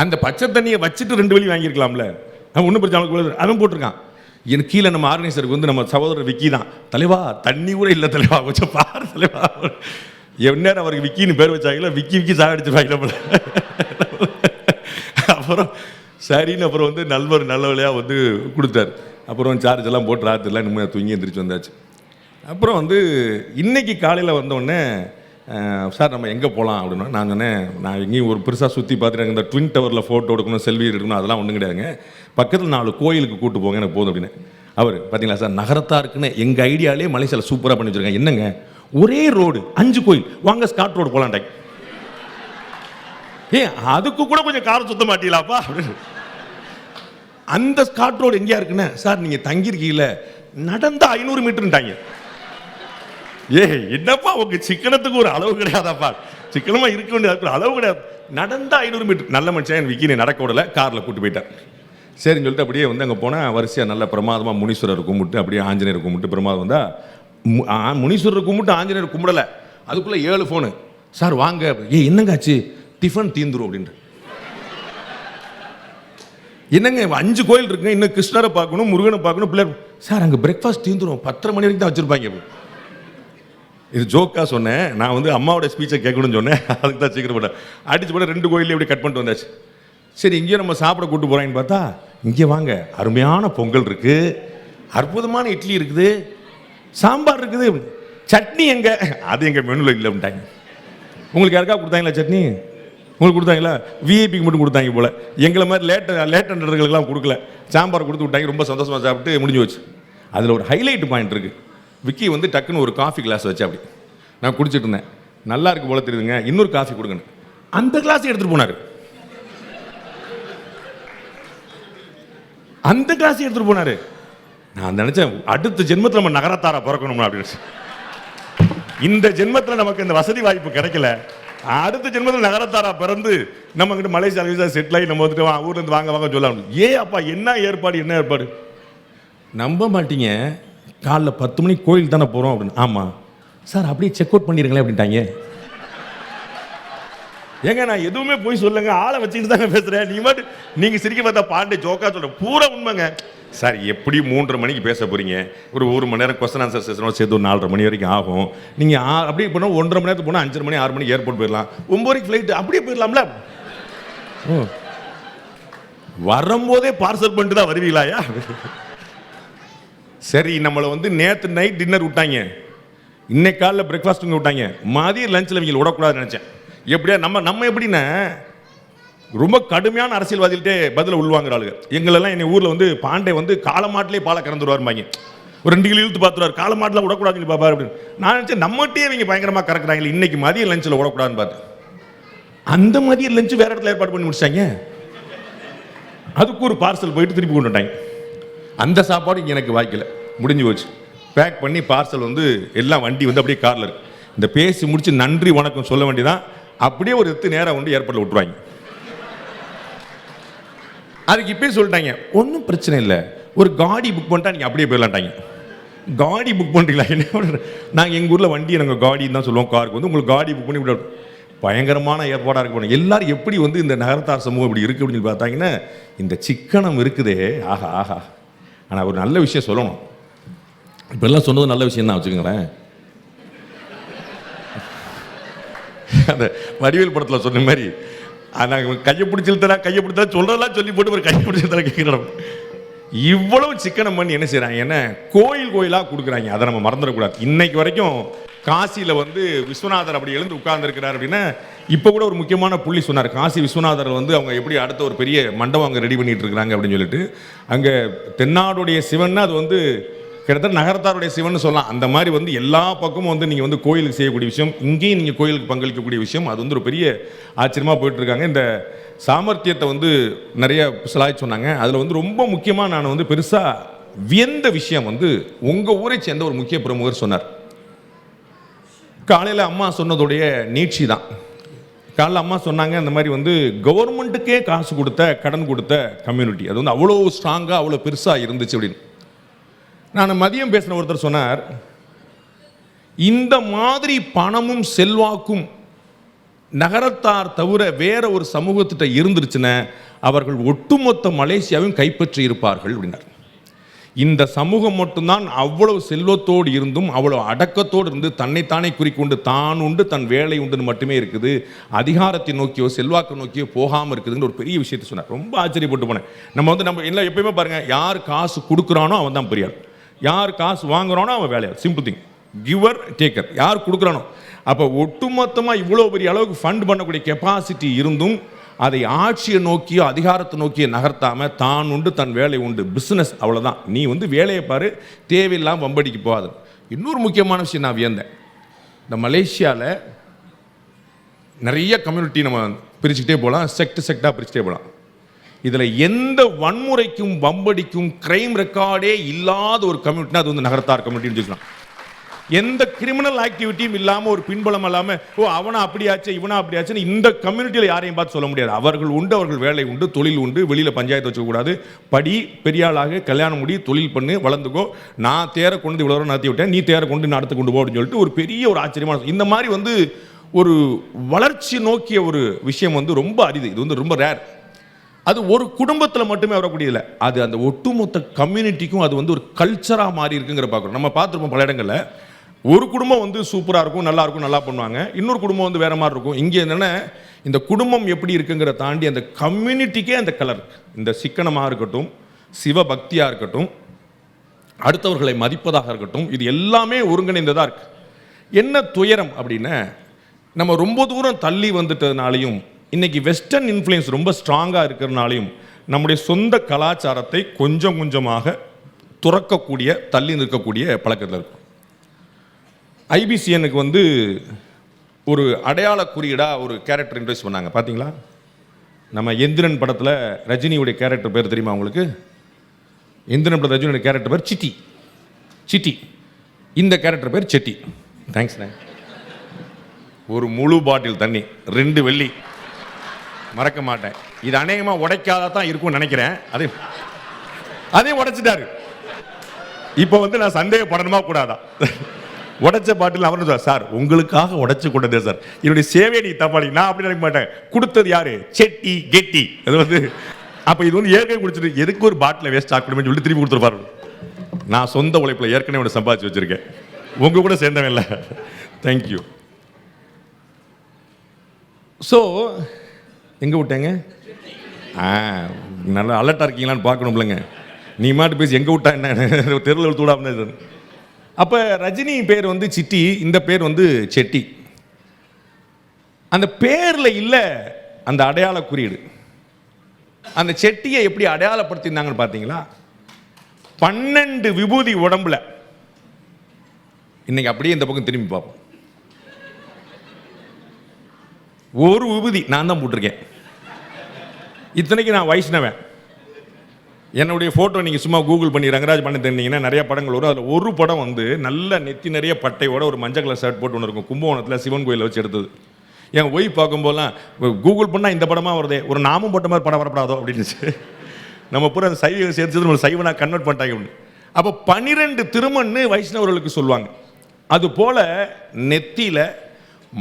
அந்த பச்சை தண்ணியை வச்சுட்டு 2 வெள்ளி வாங்கியிருக்கலாம்ல, அவன் ஒன்றும் பிரச்சனை அவன் போட்டிருக்கான். எனக்கு கீழே நம்ம ஆர்கனைசருக்கு வந்து நம்ம சகோதரர் விக்கி தான், தலைவா தண்ணி கூட இல்லை தலைவா, கொஞ்சம் பாரு தலைவா. எந்நேரம் அவருக்கு விக்கின்னு பேர் வச்சாங்களா, விக்கி சாகடிச்சிருவாங்க. அப்புறம் சரின்னு அப்புறம் வந்து நல்ல வழியாக வந்து கொடுத்தாரு. அப்புறம் சார்ஜ் எல்லாம் போட்டு ராத்திரிலாம் நிம்மதியாக தூங்கி எந்திரிச்சு வந்தாச்சு. அப்புறம் வந்து இன்னைக்கு காலையில் வந்தோடனே சார் நம்ம எங்கே போகலாம் அப்படின்னா, நான் சொன்னேன் நான் எங்கேயும் ஒரு பெருசாக சுற்றி பார்த்துட்டு இந்த ட்வின் டவரில் ஃபோட்டோ எடுக்கணும், செல்ஃபி எடுக்கணும், அதெல்லாம் ஒன்றும் கிடையாதுங்க, பக்கத்தில் 4 கோயிலுக்கு கூப்பிட்டு போங்க எனக்கு போதும் அப்படின்னு. அவர் பார்த்தீங்களா சார், நகரத்தாக இருக்குன்னு எங்கள் ஐடியாலே மலேசியாவில் சூப்பராக பண்ணி வச்சுருக்காங்க. என்னங்க ஒரே ரோடு 5 கோயில், வாங்க ஸ்காட் ரோடு போகலான்ட்டாங்க. அதுக்கு கூட கொஞ்சம் காரை சுத்த மாட்டீங்களாப்பா அப்படின்னு. அந்த ஸ்காட் ரோடு எங்கேயா இருக்குன்னு, சார் நீங்கள் தங்கியிருக்கீங்கள நடந்த 500 மீட்டருன்ட்டாங்க. என்னப்பா உங்க சிக்கனத்துக்கு ஒரு அளவு கிடையாதாப்பா, சிக்கனமா இருக்க வேண்டிய அளவு கிடையாது. நடந்த 500 மீட்டர். நல்ல மனுஷன் விக்கினை நடக்க விடல, காரில் கூட்டு போயிட்டார். சரின்னு சொல்லிட்டு அப்படியே வந்து அங்கே போனால் வரிசையாக நல்ல பிரமாதமாக முனீஸ்வரர் கும்பிட்டு அப்படியே ஆஞ்சநேயர் கும்பிட்டு பிரமாதம் வந்தால் முனீஸ்வரர் கும்பிட்டு ஆஞ்சநேயர் கும்பிடலை, அதுக்குள்ளே 7 ஃபோனு. சார் வாங்க. என்னங்காச்சு? டிஃபன் தீந்துரும் அப்படின்ற. என்னங்க 5 கோயில் இருக்குங்க, இன்னும் கிருஷ்ணரை பார்க்கணும், முருகனை பார்க்கணும், பிள்ளையார். சார் அங்கே பிரேக்ஃபாஸ்ட் தீந்துரும், 10:30 மணி வரைக்கும் தான் வச்சுருப்பாங்க. இது ஜோக்காக சொன்னேன். நான் வந்து அம்மாவோட ஸ்பீச்சை கேட்கணும்னு சொன்னேன், அதுக்கு தான் சீக்கிரம் பண்ணேன். அடிச்சு போட 2 கோயிலே இப்படி கட் பண்ணிட்டு வந்தாச்சு. சரி இங்கேயும் நம்ம சாப்பிட கூப்பிட்டு போகிறாங்கன்னு பார்த்தா, இங்கே வாங்க அருமையான பொங்கல் இருக்குது, அற்புதமான இட்லி இருக்குது, சாம்பார் இருக்குது, சட்னி எங்க? அது எங்கள் மெனுவில் இல்லை அப்படின்ட்டாங்க. உங்களுக்கு யாருக்கா கொடுத்தாங்களா சட்னி? உங்களுக்கு கொடுத்தாங்களா? விஐபிக்கு மட்டும் கொடுத்தாங்க போல். எங்களை மாதிரி லேட்டன்களுக்கெல்லாம் கொடுக்கல. சாம்பார் கொடுத்து விட்டாங்க. ரொம்ப சந்தோஷமாக சாப்பிட்டு முடிஞ்சு வச்சு. அதில் ஒரு ஹைலைட் பாயிண்ட் இருக்குது. விக்கி வந்து டக்குன்னு ஒரு காஃபி கிளாஸ் வச்சு அப்படி நான் குடிச்சிட்டு இருந்தேன். நல்லா இருக்கு போல தெரியுதுங்க, இன்னொரு காஃபி கொடுங்கன்னு. அந்த கிளாஸ் எடுத்துகிட்டு போனார். அந்த கிளாஸ் எடுத்துகிட்டு போனார். நான் நினச்சேன் அடுத்த ஜென்மத்தில் நம்ம நகரத்தாரா பிறக்கணும்னா அப்படின்னு. இந்த ஜென்மத்தில் நமக்கு இந்த வசதி வாய்ப்பு கிடைக்கல, அடுத்த ஜென்மத்தில் நகரத்தாரா பிறந்து நம்ம கிட்ட மலேசியா செட்டில் ஆகி நம்ம வந்துட்டு ஊர்ல இருந்து வாங்க வாங்க சொல்லலாம். அப்பா என்ன ஏற்பாடு நம்ப மாட்டீங்க. காலைல 10 மணிக்கு கோயில் தானே போகிறோம் அப்படின்னு. ஆமாம் சார், அப்படியே செக் அவுட் பண்ணிடுங்களேன் அப்படின்ட்டாங்க. ஏங்க நான் எதுவுமே போய் சொல்லுங்க, ஆளை வச்சுக்கிட்டு தாங்க பேசுகிறேன். நீங்கள் சிரிக்க பார்த்தா பாண்டே ஜோக்கா சொல்கிறேன், பூரா உண்மைங்க. சார் எப்படி 3:30 மணிக்கு பேச போகிறீங்க, ஒரு 1 மணி நேரம் கொஸ்டின் ஆன்சர் செஷனோட சேர்த்து ஒரு 4:30 மணி வரைக்கும் ஆகும். நீங்கள் அப்படியே போனால் 1:30 மணி நேரத்துக்கு போனால் 5:30 மணி 6 மணிக்கு ஏர்போர்ட் போயிடலாம், 9 வரைக்கும் ஃப்ளைட்டு, அப்படியே போயிடலாம்ல. வரும்போதே பார்சல் பண்ணிட்டு தான் வருவீங்களாயா? சரி நம்மளை வந்து நேற்று நைட் டின்னர் விட்டாங்க, இன்னைக்கு காலைல பிரேக்ஃபாஸ்ட் விட்டாங்க, மதியம் லஞ்சில் இவங்க விடக்கூடாதுன்னு நினச்சேன். எப்படியா நம்ம எப்படின்னா ரொம்ப கடுமையான அரசியல்வாதிகிட்டே பதில் உள்வாங்குற ஆளுங்க. எங்களெல்லாம் எங்கள் ஊரில் வந்து பாண்டே வந்து காலமாட்டிலே பாலை கறந்துருவாருப்பாங்க. ஒரு 2 கிலோ இழுத்து பார்த்துருவார், காலமாட்டில் விடக்கூடாதுன்னு பாப்பார் அப்படின்னு. நான் நினச்சேன் நம்மகிட்டே இவங்க பயங்கரமாக கறக்குறாங்க, இன்னைக்கு மதியம் லஞ்சில் விடக்கூடாதுன்னு பார்த்து அந்த மதியம் லஞ்சு வேற இடத்துல ஏற்பாடு பண்ணி முடிச்சாங்க. அதுக்கு ஒரு பார்சல் போயிட்டு திருப்பி கொண்டு வந்தாங்க. அந்த சாப்பாடு இங்கே எனக்கு வாய்க்கல, முடிஞ்சு போச்சு. பேக் பண்ணி பார்சல் வந்து எல்லாம் வண்டி வந்து அப்படியே காரில் இருக்கு. இந்த பேசி முடிச்சு நன்றி வணக்கம் சொல்ல வேண்டியதான், அப்படியே ஒரு நேரம் வந்து ஏர்போர்ட்டில் விட்டுருவாங்க. அதுக்கு இப்பயே சொல்லிட்டாங்க, ஒன்றும் பிரச்சனை இல்லை, ஒரு காடி புக் பண்ணிட்டா நீங்கள் அப்படியே போயிடலான்ட்டாங்க. காடி புக் பண்ணுறீங்களா? என்ன பண்ணுற, நாங்கள் எங்கள் ஊரில் வண்டியை நாங்கள் காடின்னு தான் சொல்லுவோம், காருக்கு வந்து உங்களுக்கு காடி புக் பண்ணி விட பயங்கரமான ஏற்பாடாக இருக்கு போனோம். எல்லாரும் எப்படி வந்து இந்த நகரத்தார் சமூகம் இப்படி இருக்குது அப்படின்னு பார்த்தாங்கன்னா, இந்த சிக்கனம் இருக்குதே, ஆஹா ஆஹா. ஆனால் ஒரு நல்ல விஷயம் சொல்லணும், இப்போ எல்லாம் சொன்னது நல்ல விஷயம் தான் வச்சுக்கோங்களேன். அந்த வடிவேல் படத்தில் சொன்ன மாதிரி நாங்கள் கையை பிடிச்சா சொல்கிறதெல்லாம் சொல்லி போட்டு ஒரு கையை பிடிச்சதெல்லாம் கேட்குறோம். இவ்வளவு சிக்கனம் பண்ணி என்ன செய்கிறாங்க, என்ன கோயிலாக கொடுக்குறாங்க, அதை நம்ம மறந்துடக்கூடாது. இன்னைக்கு வரைக்கும் காசியில் வந்து விஸ்வநாதர் அப்படி எழுந்து உட்கார்ந்துருக்கிறார் அப்படின்னா, இப்போ கூட ஒரு முக்கியமான புள்ளி சொன்னார். காசி விஸ்வநாதர் வந்து அவங்க எப்படி அடுத்த ஒரு பெரிய மண்டபம் அங்கே ரெடி பண்ணிட்டு இருக்கிறாங்க அப்படின்னு சொல்லிட்டு, அங்கே தென்னாடுடைய சிவன் அது வந்து கிட்டத்தட்ட நகரத்தாருடைய சிவன் சொல்லலாம். அந்த மாதிரி வந்து எல்லா பக்கமும் வந்து நீங்கள் வந்து கோயிலுக்கு செய்யக்கூடிய விஷயம், இங்கேயும் நீங்கள் கோயிலுக்கு பங்களிக்கக்கூடிய விஷயம், அது வந்து ஒரு பெரிய ஆச்சரியமாக போயிட்டுருக்காங்க. இந்த சாமர்த்தியத்தை வந்து நிறைய சிலாய் சொன்னாங்க. அதில் வந்து ரொம்ப முக்கியமாக நான் வந்து பெருசாக வியந்த விஷயம் வந்து உங்கள் ஊரை சேர்ந்த ஒரு முக்கிய பிரமுகர் சொன்னார். காலையில் அம்மா சொன்னதுடைய நீட்சி தான். காலையில் அம்மா சொன்னாங்க, அந்த மாதிரி வந்து கவர்மெண்ட்டுக்கே காசு கொடுத்த கடன் கொடுத்த கம்யூனிட்டி அது வந்து அவ்வளோ ஸ்ட்ராங்காக அவ்வளோ பெருசாக இருந்துச்சு அப்படின்னு. நான் மதியம் பேசின ஒருத்தர் சொன்னார், இந்த மாதிரி பணமும் செல்வாக்கும் நகரத்தார் தவிர வேற ஒரு சமூகத்திட்ட இருந்துருச்சுன்னா அவர்கள் ஒட்டுமொத்த மலேசியாவையும் கைப்பற்றி இருப்பார்கள் அப்படின்னார். இந்த சமூகம் மட்டும்தான் அவ்வளவு செல்வத்தோடு இருந்தும் அவ்வளவு அடக்கத்தோடு இருந்து தன்னைத்தானே குறிக்கொண்டு தான் உண்டு தன் வேலை உண்டுன்னு மட்டுமே இருக்குது, அதிகாரத்தை நோக்கியோ செல்வாக்கை நோக்கியோ போகாமல் இருக்குதுன்னு ஒரு பெரிய விஷயத்தை சொன்னார். ரொம்ப ஆச்சரியப்பட்டு போனேன். நம்ம எல்லாம் எப்பயுமே பாருங்க, யார் காசு கொடுக்குறானோ அவன் தான் பெரியார், யார் காசு வாங்குறானோ அவன் வேலையார். Simple thing, giver taker. யார் கொடுக்குறானோ. அப்போ ஒட்டுமொத்தமாக இவ்வளோ பெரிய அளவுக்கு ஃபண்ட் பண்ணக்கூடிய கெப்பாசிட்டி இருந்தும் அதை ஆட்சியை நோக்கியோ அதிகாரத்தை நோக்கியோ நகர்த்தாமல் தான் உண்டு தன் வேலை உண்டு, பிஸ்னஸ் அவ்வளோதான், நீ வந்து வேலையை பாரு, தேவையில்லாமல் வம்படிக்கு போகாது. இன்னொரு முக்கியமான விஷயம் நான் வியந்தேன், இந்த மலேசியாவில் நிறைய கம்யூனிட்டி நம்ம பிரிச்சுக்கிட்டே போகலாம், செக்டாக பிரிச்சுட்டே போகலாம். இதில் எந்த வன்முறைக்கும் வம்படிக்கும் கிரைம் ரெக்கார்டே இல்லாத ஒரு கம்யூனிட்டினா அது வந்து நகரத்தார் கம்யூனிட்டின்னு சொல்லலாம். எந்த கிரிமினல் ஆக்டிவிட்டியும் இல்லாமல் ஒரு பின்பலம் இல்லாமல் அவனா அப்படியாச்சு இவனா அப்படியாச்சுன்னு இந்த கம்யூனிட்டியில் யாரையும் பார்த்து சொல்ல முடியாது. அவர்கள் உண்டு, அவர்கள் வேலை உண்டு, தொழில் உண்டு, வெளியில் பஞ்சாயத்து வச்சுக்கூடாது, படி பெரியாளாக கல்யாணம் முடி, தொழில் பண்ணு, வளர்ந்துக்கோ, நான் தேரை கொண்டு இவ்வளோ நடத்தி விட்டேன், நீ தேரை கொண்டு நான் அடுத்து கொண்டு போ அப்படின்னு சொல்லிட்டு ஒரு பெரிய ஒரு ஆச்சரியமான இந்த மாதிரி வந்து ஒரு வளர்ச்சி நோக்கிய ஒரு விஷயம் வந்து ரொம்ப அரிது. இது வந்து ரொம்ப ரேர். அது ஒரு குடும்பத்தில் மட்டுமே வரக்கூடியதில்லை, அது அந்த ஒட்டுமொத்த கம்யூனிட்டிக்கும் அது வந்து ஒரு கல்ச்சராக மாறி இருக்குங்கிற பார்க்குறோம். நம்ம பார்த்துருப்போம் பல இடங்களில் ஒரு குடும்பம் வந்து சூப்பராக இருக்கும், நல்லா இருக்கும், நல்லா பண்ணுவாங்க. இன்னொரு குடும்பம் வந்து வேறு மாதிரி இருக்கும். இங்கே என்னென்னா இந்த குடும்பம் எப்படி இருக்குங்கிற தாண்டி அந்த கம்யூனிட்டிக்கே அந்த கலர், இந்த சிக்கனமாக இருக்கட்டும், சிவபக்தியாக இருக்கட்டும், அடுத்தவர்களை மதிப்பதாக இருக்கட்டும், இது எல்லாமே ஒருங்கிணைந்ததாக இருக்குது. என்ன துயரம் அப்படின்னா, நம்ம ரொம்ப தூரம் தள்ளி வந்துட்டதுனாலையும் இன்றைக்கி வெஸ்டர்ன் இன்ஃப்ளூயன்ஸ் ரொம்ப ஸ்ட்ராங்காக இருக்கிறதுனாலையும் நம்முடைய சொந்த கலாச்சாரத்தை கொஞ்சம் கொஞ்சமாக துறக்கக்கூடிய, தள்ளி நிற்கக்கூடிய பழக்கத்தில் இருக்கும். ஐபிசிஎனுக்கு வந்து ஒரு அடையாள குறியீடாக ஒரு கேரக்டர் இன்ட்ரடியூஸ் பண்ணாங்க, பார்த்தீங்களா? நம்ம எந்திரன் படத்தில் ரஜினியுடைய கேரக்டர் பேர் தெரியுமா உங்களுக்கு? எந்திரன் படத்தில் ரஜினியுடைய கேரக்டர் பேர் சிட்டி. சிட்டி. இந்த கேரக்டர் பேர் செட்டி. தேங்க்ஸ்ண்ணே. ஒரு முழு பாட்டில் தண்ணி 2 வெள்ளி, மறக்க மாட்டேன். இது அநேகமாக உடைக்காத தான் இருக்கும்னு நினைக்கிறேன். அதையும் உடைச்சிட்டாரு. இப்போ வந்து நான் சந்தேகப்படணுமா கூடாதா? உடைச்ச பாட்டில் அவர் சார் உங்களுக்காக உடைச்சு கொண்டதே சார், என்னுடைய சேவையை நீ தப்பாளி, நான் அப்படி நினைக்க மாட்டேன். கொடுத்தது யாரு? செட்டி கெட்டி. அது வந்து அப்போ இது வந்து ஏற்கனவே குடிச்சிட்டு எதுக்கு ஒரு பாட்டில் வேஸ்ட் ஆக்கணுமே சொல்லி திருப்பி கொடுத்துருப்பாரு. நான் சொந்த உழைப்பில் ஏற்கனவே சம்பாதிச்சு வச்சிருக்கேன், உங்க கூட சேர்ந்தவன் இல்லை. தேங்க்யூ. ஸோ எங்கே விட்டேங்க? நல்லா அலர்ட்டாக இருக்கீங்களான்னு பார்க்கணும்லங்க. நீ மாட்டு பேசி எங்கே விட்டா என்ன, தெருவில் தூடாமல். அப்போ ரஜினி பேர் வந்து சிட்டி, இந்த பேர் வந்து செட்டி. அந்த பேரில் இல்லை அந்த அடையாள குறியீடு. அந்த செட்டியை எப்படி அடையாளப்படுத்தியிருந்தாங்கன்னு பார்த்தீங்களா? 12 விபூதி உடம்புல. இன்னைக்கு அப்படியே இந்த பக்கம் திரும்பி பார்ப்போம். ஒரு விபூதி நான் தான் போட்டிருக்கேன். இத்தனைக்கு நான் வைஷ்ணவன். என்னுடைய ஃபோட்டோ நீங்கள் சும்மா கூகுள் பண்ணி ரங்கராஜ் பண்ணி தெரிஞ்சிங்கன்னா நிறைய படங்கள் வரும். அதில் ஒரு படம் வந்து நல்ல நெத்தி நிறைய பட்டையோட ஒரு மஞ்சள் கலர் ஷர்ட் போட்டு ஒன்று இருக்கும், கும்பகோணத்தில் சிவன் கோயிலில் வச்சு எடுத்தது. என் ஒய் பார்க்கும்போதெல்லாம் கூகுள் பண்ணால் இந்த படமாக வருதே, ஒரு நாமும் போட்ட மாதிரி படம் வரப்படாதோ அப்படின்னு நம்ம பூரா அந்த சைவ சேர்த்து நம்ம சைவனாக கன்வெர்ட் பண்ணிட்டாங்க. அப்போ 12 திருமண் வைஷ்ணவர்களுக்கு சொல்லுவாங்க. அதுபோல் நெத்தியில்,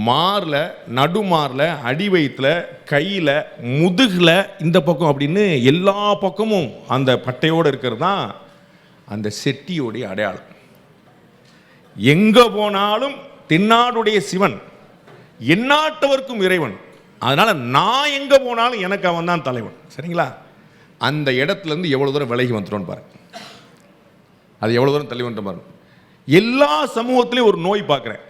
மாரில், நடுமாரில், அடி வயிற்றில், கையில், முதுகில், இந்த பக்கம் அப்படின்னு எல்லா பக்கமும் அந்த பட்டையோடு இருக்கிறது தான் அந்த செட்டியோடைய அடையாளம். எங்கே போனாலும் தென்னாடுடைய சிவன், எந்நாட்டவர்க்கும் இறைவன். அதனால் நான் எங்கே போனாலும் எனக்கு அவன் தான் தலைவன். சரிங்களா? அந்த இடத்துலேருந்து எவ்வளோ தூரம் விலகி வந்துட்டோன்னு பாருங்க, அது எவ்வளோ தூரம் தள்ளி வந்துட்டு பாருங்க. எல்லா சமூகத்திலையும் ஒரு நோய் பார்க்குறேன்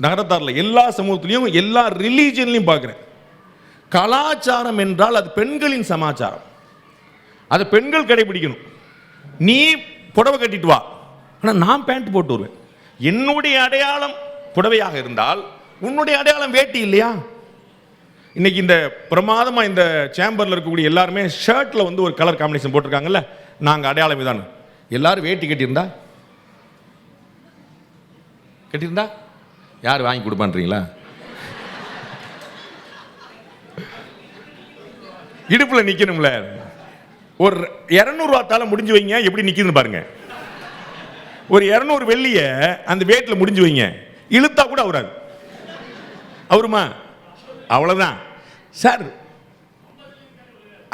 நகரத்தாரில், எல்லா சமூகத்திலையும் எல்லா ரிலீஜன்லையும் பார்க்குறேன். கலாச்சாரம் என்றால் அது பெண்களின் சமாச்சாரம், அதை பெண்கள் கடைபிடிக்கணும். நீ புடவை கட்டிட்டு வா, ஆனால் நான் பேண்ட் போட்டு வருவேன். என்னுடைய அடையாளம் புடவையாக இருந்தால் உன்னுடைய அடையாளம் வேட்டி இல்லையா? இன்னைக்கு இந்த பிரமாதமாக இந்த சேம்பரில் இருக்கக்கூடிய எல்லாருமே ஷர்ட்டில் வந்து ஒரு கலர் காம்பினேஷன் போட்டிருக்காங்கல்ல, நாங்கள் அடையாளம் இதானு. எல்லாரும் வேட்டி கட்டியிருந்தா யார் வாங்கி கொடுப்பான்றீங்களா? இடுப்பில் நிற்கணும்ல. ஒரு 200 ரூபா தாள முடிஞ்சு வைங்க, எப்படி நிற்கிதுன்னு பாருங்க. ஒரு 200 வெள்ளியை அந்த வேட்டில் முடிஞ்சு வைங்க, இழுத்தா கூட அவராது. அவருமா? அவ்வளோதான் சார்.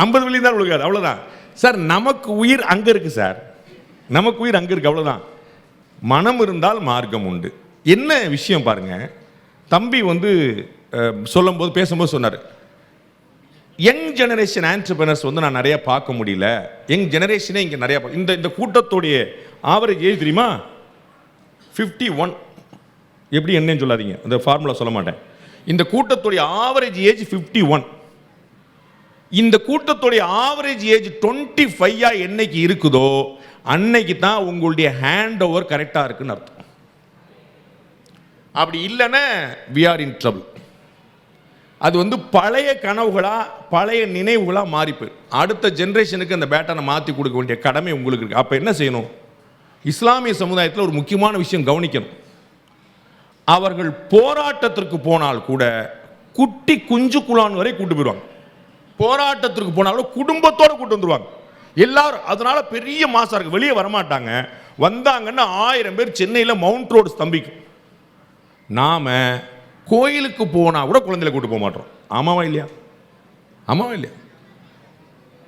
50 வெள்ளி தான் விழுகாது, அவ்வளோதான் சார். நமக்கு உயிர் அங்கே இருக்கு சார், நமக்கு உயிர் அங்கே இருக்கு, அவ்வளோதான். மனம் இருந்தால் மார்க்கம் உண்டு. என்ன விஷயம் பாருங்க, தம்பி வந்து சொல்லும்போது பேசும்போது சொன்னார், யங் ஜெனரேஷன் ஆண்டர்பிரினர்ஸ் வந்து நான் நிறைய பார்க்க முடியல. யங் ஜெனரேஷனே இங்கே நிறைய இந்த கூட்டத்துடைய ஆவரேஜ் ஏஜ் தெரியுமா? 51. எப்படி என்னன்னு சொல்லாதீங்க, அந்த ஃபார்முலா சொல்ல மாட்டேன். இந்த கூட்டத்துடைய ஆவரேஜ் ஏஜ் 51. இந்த கூட்டத்துடைய ஆவரேஜ் ஏஜ் 25 என்னைக்கு இருக்குதோ அன்னைக்கு தான் உங்களுடைய ஹேண்ட் ஓவர் கரெக்டாக இருக்குன்னு அர்த்தம். அப்படி இல்லைன்னா we are in trouble. அது வந்து பழைய கனவுகளா, பழைய நினைவுகளா மாறி போய் அடுத்த ஜென்ரேஷனுக்கு அந்த பேட்டனை மாற்றி கொடுக்க வேண்டிய கடமை உங்களுக்கு இருக்கு. அப்போ என்ன செய்யணும்? இஸ்லாமிய சமுதாயத்தில் ஒரு முக்கியமான விஷயம் கவனிக்கணும். அவர்கள் போராட்டத்திற்கு போனால் கூட குட்டி குஞ்சு குளான் வரை கூட்டு போயிடுவாங்க. போராட்டத்திற்கு போனாலும் குடும்பத்தோடு கூட்டு வந்துடுவாங்க எல்லாரும். அதனால பெரிய மாசா இருக்கு, வெளியே வரமாட்டாங்க. வந்தாங்கன்னா 1000 பேர் சென்னையில் மவுண்ட் ரோடு ஸ்தம்பிக்கும். நாம கோயிலுக்கு போனால் கூட குழந்தைகளை கூட்டு போக மாட்டோம். ஆமாவா இல்லையா? ஆமாவா இல்லையா?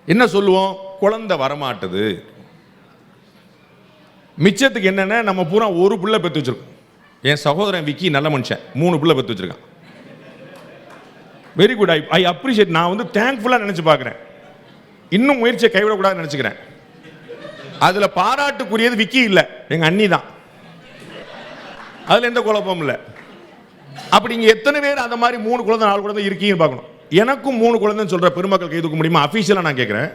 என்ன சொல்லுவோம்? குழந்தை வரமாட்டுது. மிச்சத்துக்கு என்னென்ன, நம்ம பூரா ஒரு பிள்ளை பெற்று வச்சிருக்கோம். என் சகோதரன் விக்கி நல்ல மனுஷன், 3 பிள்ளை பெற்று வச்சிருக்கான். Very good. I appreciate. நான் வந்து தேங்க்ஃபுல்லாக நினச்சி பார்க்குறேன். இன்னும் முயற்சியை கைவிடக்கூடாதுன்னு நினச்சிக்கிறேன். அதில் பாராட்டுக்குரியது விக்கி இல்லை, எங்கள் அண்ணி தான். அதில் எந்த குழப்பமும் இல்லை. அப்படி இங்கே எத்தனை பேர் அந்த மாதிரி 3 குழந்தை 4 குழந்தை இருக்கீங்கன்னு பார்க்கணும். எனக்கும் 3 குழந்தைன்னு சொல்கிற பெருமக்கள் கை தூக்க முடியுமா? அஃபீஷியலாக நான் கேட்குறேன்.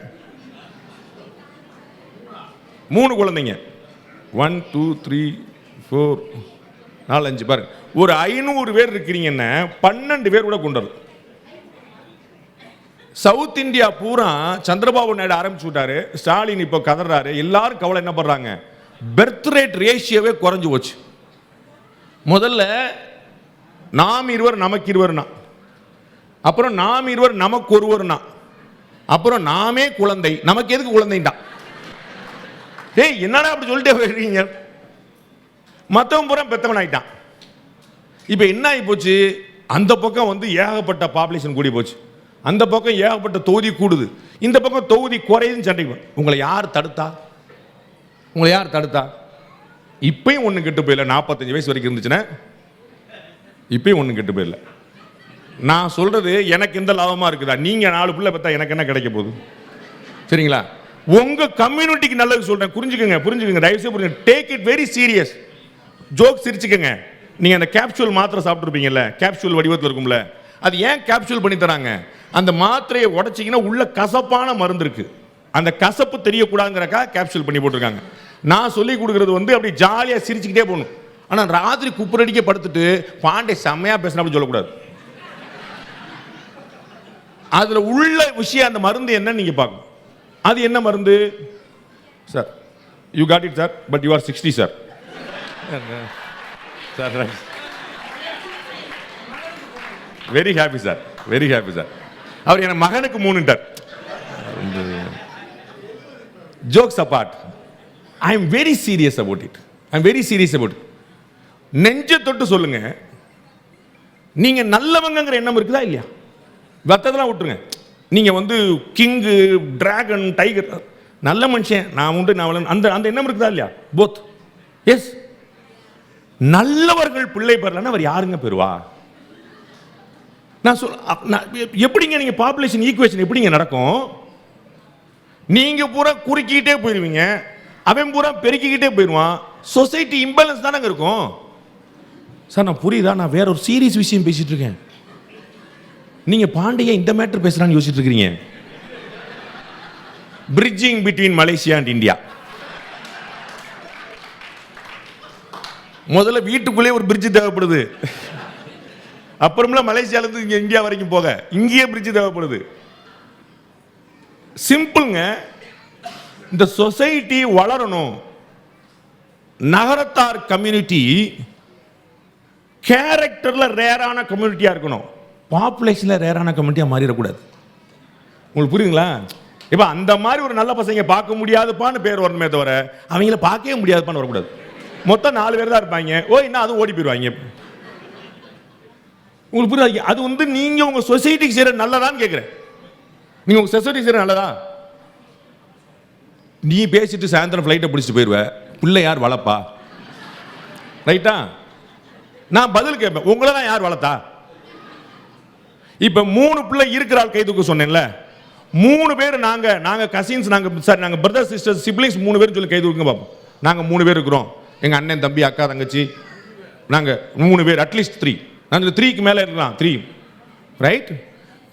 3 குழந்தைங்க. 1 2 3 4 4 5 பாருங்க. ஒரு 500 பேர் இருக்கிறீங்கன்னா 12 பேர் கூட கொண்டு வரும். சவுத் இந்தியா பூரா சந்திரபாபு நாயுடு ஆரம்பிச்சு விட்டாரு. ஸ்டாலின் இப்போ கதறாரு. எல்லாரும் கவலை என்ன பண்றாங்க? பெர்த் ரேட் ரேஷியோவே குறைஞ்சு போச்சு. முதல்ல நாம் இருவர் நமக்கு இருவர்னா, அப்புறம் நாம் இருவர் நமக்கு ஒருவர்னா, அப்புறம் நாமே குழந்தை நமக்கு எதுக்கு குழந்தைண்டா? ஏய் என்னடா அப்படி சொல்லிட்டே போயிருக்கீங்க. மற்றவன் பூரா பெத்தவன் ஆயிட்டான். இப்போ என்ன ஆகி போச்சு? அந்த பக்கம் வந்து ஏகப்பட்ட பாப்புலேஷன் கூடி போச்சு, அந்த பக்கம் ஏகப்பட்ட தொகுதி கூடுது, இந்த பக்கம் தொகுதி குறையுதுன்னு சண்டைக்கு. உங்களை யார் தடுத்தா? உங்களை யார் தடுத்தா? இப்பயும் ஒன்றும் கெட்டு போயிடல. 45 வயசு வரைக்கும் இருந்துச்சுன்னா இப்பயும் ஒன்றும் கெட்டு போயிடல. நான் சொல்றது எனக்கு எந்த லாபமா இருக்குதா? நீங்க 4 பிள்ளை பார்த்தா எனக்கு என்ன கிடைக்க போகுது? சரிங்களா? உங்க கம்யூனிட்டிக்கு நல்லது சொல்றேன். புரிஞ்சுக்கங்க, புரிஞ்சுக்கங்க, தயவுசெய்து புரிஞ்சுங்க. Take it very serious. Joke சிரிச்சுக்கங்க. நீங்க அந்த கேப்சூல் மாத்திரை சாப்பிட்டுருப்பீங்கல்ல, கேப்சூல் வடிவத்தில் இருக்கும்ல, அது ஏன் கேப்சூல் பண்ணி தராங்க? அந்த மாத்திரையை உடைச்சிங்கன்னா உள்ள கசப்பான மருந்து இருக்கு, அந்த கசப்பு தெரியக்கூடாதுங்கிறக்கா கேப்சூல் பண்ணி போட்டிருக்காங்க. நான் சொல்லி கொடுக்கறது வந்து அப்படி ஜாலியாக சிரிச்சுக்கிட்டே போகணும். ஆனால் ராத்திரி குப்புரடிக்க படுத்துட்டு பாண்டே செம்மையா பேசினா அப்படி சொல்லக்கூடாது. அதுல உள்ள விஷயம், அந்த மருந்து என்ன நீங்க பார்க்கணும். அது என்ன மருந்து sir? You got it sir, but you are 60 sir. Sir very happy sir, very happy sir. அவர் என் மகனுக்கு 3ன்றார். Jokes apart, I am very serious about it. I am very serious about it. நெஞ்ச தொட்டு சொல்லுங்க, நீங்க நல்லவங்கிற எண்ணம் இருக்குதா இல்லையா? வத்ததெல்லாம் விட்டுருங்க. நீங்க வந்து கிங்கு, டிராகன், டைகர், நல்ல மனுஷன், நான் உண்டு, நான் அந்த அந்த எண்ணம் இருக்குதா இல்லையா? போத். எஸ். நல்லவர்கள் பிள்ளை பெறலன்னா அவர் யாருங்க பெறுவா? நான் எப்படிங்க நீங்க பாப்புலேஷன் ஈக்குவேஷன் எப்படிங்க நடக்கும்? நீங்க பூரா குறுக்கிட்டே போயிருவீங்க, அவன் பூரா பெருக்கிக்கிட்டே போயிடுவான். சொசைட்டி இம்பேலன்ஸ் தானங்க இருக்கும். சார் நான் புரியுதா? நான் வேற ஒரு சீரியஸ் விஷயம் பேசிட்டு இருக்கேன். நீங்க பாண்டிய இந்த மேட்டர் பேசுறான்னு யோசிச்சுட்டு இருக்கீங்க. Bridging between Malaysia and India. முதல்ல வீட்டுக்குள்ளே ஒரு பிரிட்ஜ் தேவைப்படுது, அப்புறம்ல மலேசியாவிலிருந்து இங்கே இந்தியா வரைக்கும் போக இங்கேயே பிரிட்ஜ் தேவைப்படுது. சிம்பிள்ங்க. இந்த சொசைட்டி வளரணும். நகரத்தார் கம்யூனிட்டி கேரக்டர்ல ரேரான கம்யூனிட்டியா இருக்கணும், பாப்புலேஷன்ல ரேரான கம்யூனிட்டியா மாறிடக்கூடாது. உங்களுக்கு புரியுங்களா? இப்ப அந்த மாதிரி ஒரு நல்ல பசங்க பார்க்க முடியாதுப்பான்னு பேர் வரணுமே தவிர அவங்கள பார்க்கவே முடியாதுப்பான்னு வரக்கூடாது. மொத்தம் 4 பேர் தான் இருப்பாங்க. இன்னும் அதுவும் ஓடி போயிடுவாங்க. உங்களுக்கு புரியாது? அது வந்து நீங்க உங்க சொசைட்டிக்கு செய்யற நல்லதான்னு கேட்கிறேன். நீங்க உங்க சொசைட்டி செய்யற நல்லதா? நீ பேசிட்டு சாயந்தரம் ஃப்ளைட்டை பிடிச்சிட்டு போயிடுவ, பிள்ளை யார் வளர்ப்பா? ரைட்டா? நான் பதில் கேட்பேன், உங்களை தான் யார் வளர்த்தா? இப்ப 3 பிள்ளை இருக்கிறாள் கை தூக்க சொன்னேன்ல, 3 பேர் நாங்க கசின்ஸ், நாங்க பிரதர் சிஸ்டர் சிப்ளிங்ஸ் 3 பேர் சொல்லி கை தூக்குங்க பார்ப்போம். நாங்க 3 பேர் இருக்கிறோம். எங்க அண்ணன், தம்பி, அக்கா, தங்கச்சி, நாங்க 3 பேர். அட்லீஸ்ட் 3. நாங்கள் 3க்கு மேலே இருக்கலாம். 3 ரைட்.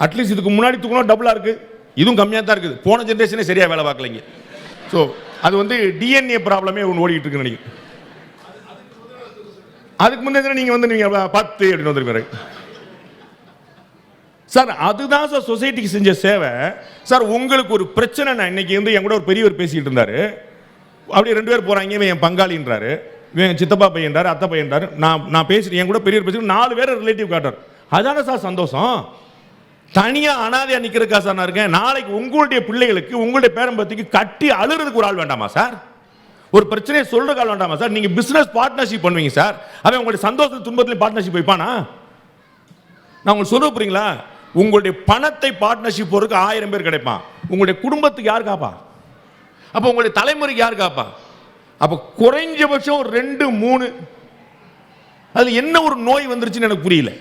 அட்லீஸ்ட் இதுக்கு முன்னாடி தூக்கணும் டபுளாக இருக்குது, இதுவும் கம்மியாக தான் இருக்குது. போன ஜென்ரேஷனே சரியாக வேலை பார்க்கலைங்க. ஸோ அது வந்து டிஎன்ஏ ப்ராப்ளமே ஒன்று ஓடிட்டு இருக்குன்னு நினைக்கிறேன். அதுக்கு முன்னே நீங்கள் 10 அப்படின்னு வந்துருப்பீங்க சார். அதுதான் சார் சொசைட்டிக்கு செஞ்ச சேவை சார். உங்களுக்கு ஒரு பிரச்சனை, நான் இன்னைக்கு வந்து என் கூட ஒரு பெரியவர் பேசிட்டு இருந்தாரு. அப்படியே 2 பேர் போறாங்க. இவன் என் பங்காளின்றாரு, இவன் சித்தப்பா பையன்றாரு, அத்தை பையன்றாரு. நான் பேசிட்டு என் கூட பெரியவர் பேசிட்டு 4 பேர் ரிலேட்டிவ் காட்டுறாரு. அதான சார் சந்தோஷம். தனியா அனாதையா நிக்கிறதுக்கா சார் நான் இருக்கேன்? நாளைக்கு உங்களுடைய பிள்ளைகளுக்கு, உங்களுடைய பேரம்பத்திக்கு கட்டி அழுறதுக்கு ஒரு ஆள் வேண்டாமா சார்? ஒரு பிரச்சனையை சொல்றதுக்கு ஆள் வேண்டாமா சார்? நீங்க பிசினஸ் பார்ட்னர்ஷிப் பண்ணுவீங்க சார், அவன் உங்களுடைய சந்தோஷ துன்பத்திலையும் பார்ட்னர்ஷிப் வைப்பானா? நான் உங்களுக்கு சொல்ல போறீங்களா, உங்களுடைய பணத்தை பார்ட்னர்ஷிப் போறதுக்கு 1000 பேர் கிடைப்பான், உங்களுடைய குடும்பத்துக்கு யார் காப்பா? அப்போ உங்களுடைய தலைமுறைக்கு யார் காப்பா? அப்போ குறைஞ்சபட்சம் 2 3 அது என்ன ஒரு நோய் வந்துருச்சுன்னு எனக்கு புரியல.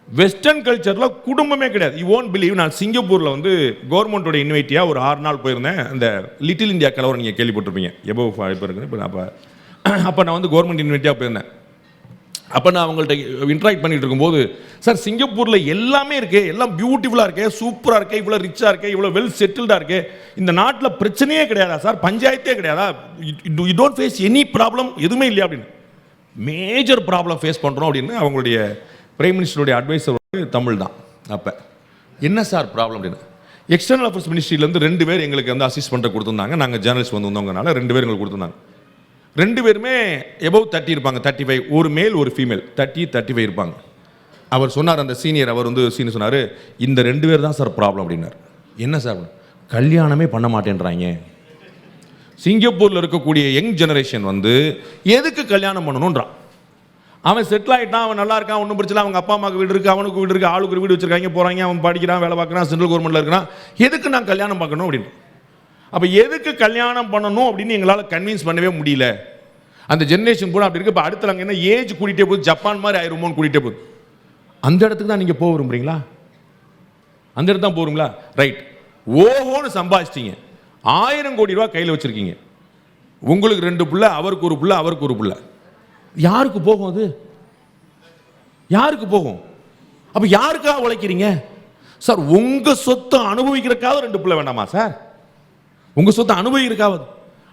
வெஸ்டர்ன் கல்ச்சர்ல குடும்பமே கிடையாது. யூ ஓன்ட் பிலீவ், நான் சிங்கப்பூர்ல வந்து கவர்மெண்டோட இன்வைட்டியா ஒரு 6 நாள் போயிருந்தேன். அந்த லிட்டில் இந்தியா கலவரம் நீங்க கேள்விப்பட்டிருப்பீங்க, எபோவ் 5 இருக்கு. அப்போ நான் வந்து கவர்மெண்ட் இன்வைட்டியா போயிருந்தேன். அப்போ நான் அவங்கள்ட்ட இன்ட்ராக்ட் பண்ணிட்டு இருக்கும்போது, சார் சிங்கப்பூரில் எல்லாமே இருக்கு, எல்லாம் பியூட்டிஃபுல்லாக இருக்கு, சூப்பராக இருக்கு, இவ்வளோ ரிச்சாக இருக்கு, இவ்வளோ வெல் செட்டில்டாக இருக்கு, இந்த நாட்டில் பிரச்சனையே கிடையாதா சார், பஞ்சாயத்தே கிடையாதா, you don't face any problem, எதுவுமே இல்லையா அப்படின்னு. மேஜர் ப்ராப்ளம் ஃபேஸ் பண்ணுறோம் அப்படின்னு அவங்களுடைய பிரைம் மினிஸ்டருடைய அட்வைசர் தமிழ் தான். அப்போ என்ன சார் ப்ராப்ளம் அப்படின்னு, எக்ஸ்டர்னல் அஃபேர்ஸ் மினிஸ்ட்ரியிலேருந்து 2 பேர் எங்களுக்கு வந்து அசிஸ்ட் பண்ணுற கொடுத்துருந்தாங்க. நாங்கள் ஜேர்னலிஸ்ட் வந்து வந்தவங்கனால 2 பேர் எங்களுக்கு கொடுத்துருந்தாங்க. 2 பேருமே எபோவ் 30 இருப்பாங்க, 35, ஒரு மேல் ஒரு ஃபீமேல், 30 35 இருப்பாங்க. அவர் சொன்னார், அந்த சீனியர், அவர் வந்து சீனியர் சொன்னார், இந்த 2 பேர் தான் சார் ப்ராப்ளம் அப்படின்னார். என்ன சார், கல்யாணமே பண்ண மாட்டேன்றாங்க. சிங்கப்பூரில் இருக்கக்கூடிய யங் ஜெனரேஷன் வந்து எதுக்கு கல்யாணம் பண்ணணுன்றான். அவன் செட்டில் ஆகிட்டான், அவன் நல்லா இருக்கான், ஒன்றும் பிரச்சனை, அவங்க அப்பா அம்மாவுக்கு வீடு இருக்குது, அவனுக்கு வீடு இருக்குது, ஆளுக்கு வீடு வச்சிருக்காங்க, போகிறாங்க, அவன் படிக்கிறான், வேலை பார்க்குறான், சென்ட்ரல் கவர்மெண்ட்டில் இருக்கிறான், எதுக்கு நான் கல்யாணம் பார்க்கணும் அப்படின்னு. அப்போ எதுக்கு கல்யாணம் பண்ணணும் அப்படின்னு எங்களால் கன்வின்ஸ் பண்ணவே முடியல. அந்த ஜென்ரேஷன் கூட அப்படி இருக்கு. இப்போ அடுத்து நாங்கள் என்ன ஏஜ் கூட்டிகிட்டே போகுது, ஜப்பான் மாதிரி ஆயிருமோன்னு கூட்டிகிட்டே போகுது. அந்த இடத்துக்கு தான் நீங்கள் போக விரும்புறீங்களா? அந்த இடத்து தான் போகிறீங்களா? ரைட், ஓஹோன்னு சம்பாதிச்சிட்டீங்க, 1000 கோடி ரூபா கையில் வச்சுருக்கீங்க, உங்களுக்கு 2 பிள்ளை, அவருக்கு ஒரு பிள்ளை, அவருக்கு ஒரு பிள்ளை, யாருக்கு போகும் அது? யாருக்கு போகும்? அப்போ யாருக்காக உழைக்கிறீங்க சார்? உங்கள் சொத்தை அனுபவிக்கிறதுக்காக 2 பிள்ளை வேண்டாமா சார்? உங்கள் சொத்தை அனுபவிக்கிறதுக்காக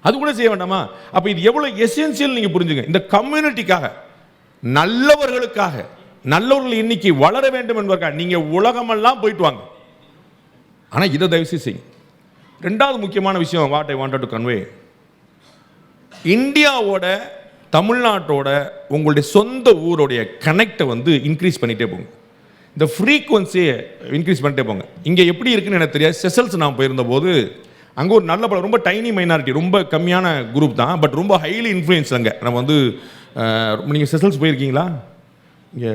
அது கூட செய்ய வேண்டாமா? அப்போ இது எவ்வளோ எசென்சியல் நீங்கள் புரிஞ்சுங்க. இந்த கம்யூனிட்டிக்காக, நல்லவர்களுக்காக, நல்லவர்கள் இன்னைக்கு வளர வேண்டும் என்பதற்காக நீங்கள் உலகமெல்லாம் போயிட்டு வாங்க. ஆனால் இதை தயவுசெய்து செய்யுங்க. 2வது முக்கியமான விஷயம், what I wanted to convey, இந்தியாவோட தமிழ்நாட்டோட உங்களுடைய சொந்த ஊருடைய கனெக்டை வந்து இன்க்ரீஸ் பண்ணிகிட்டே போங்க. இந்த ஃப்ரீக்வன்சியை இன்க்ரீஸ் பண்ணிட்டே போங்க. இங்கே எப்படி இருக்குன்னு எனக்கு தெரியாது. செசல்ஸ் நான் போயிருந்த போது அங்கே ஒரு நல்ல படம், ரொம்ப டைனி மைனாரிட்டி, ரொம்ப கம்மியான குரூப் தான், பட் ரொம்ப ஹைலி இன்ஃப்ளூயன்ஸ். அங்கே நம்ம வந்து நீங்கள் செசல்ஸ் போயிருக்கீங்களா? இங்கே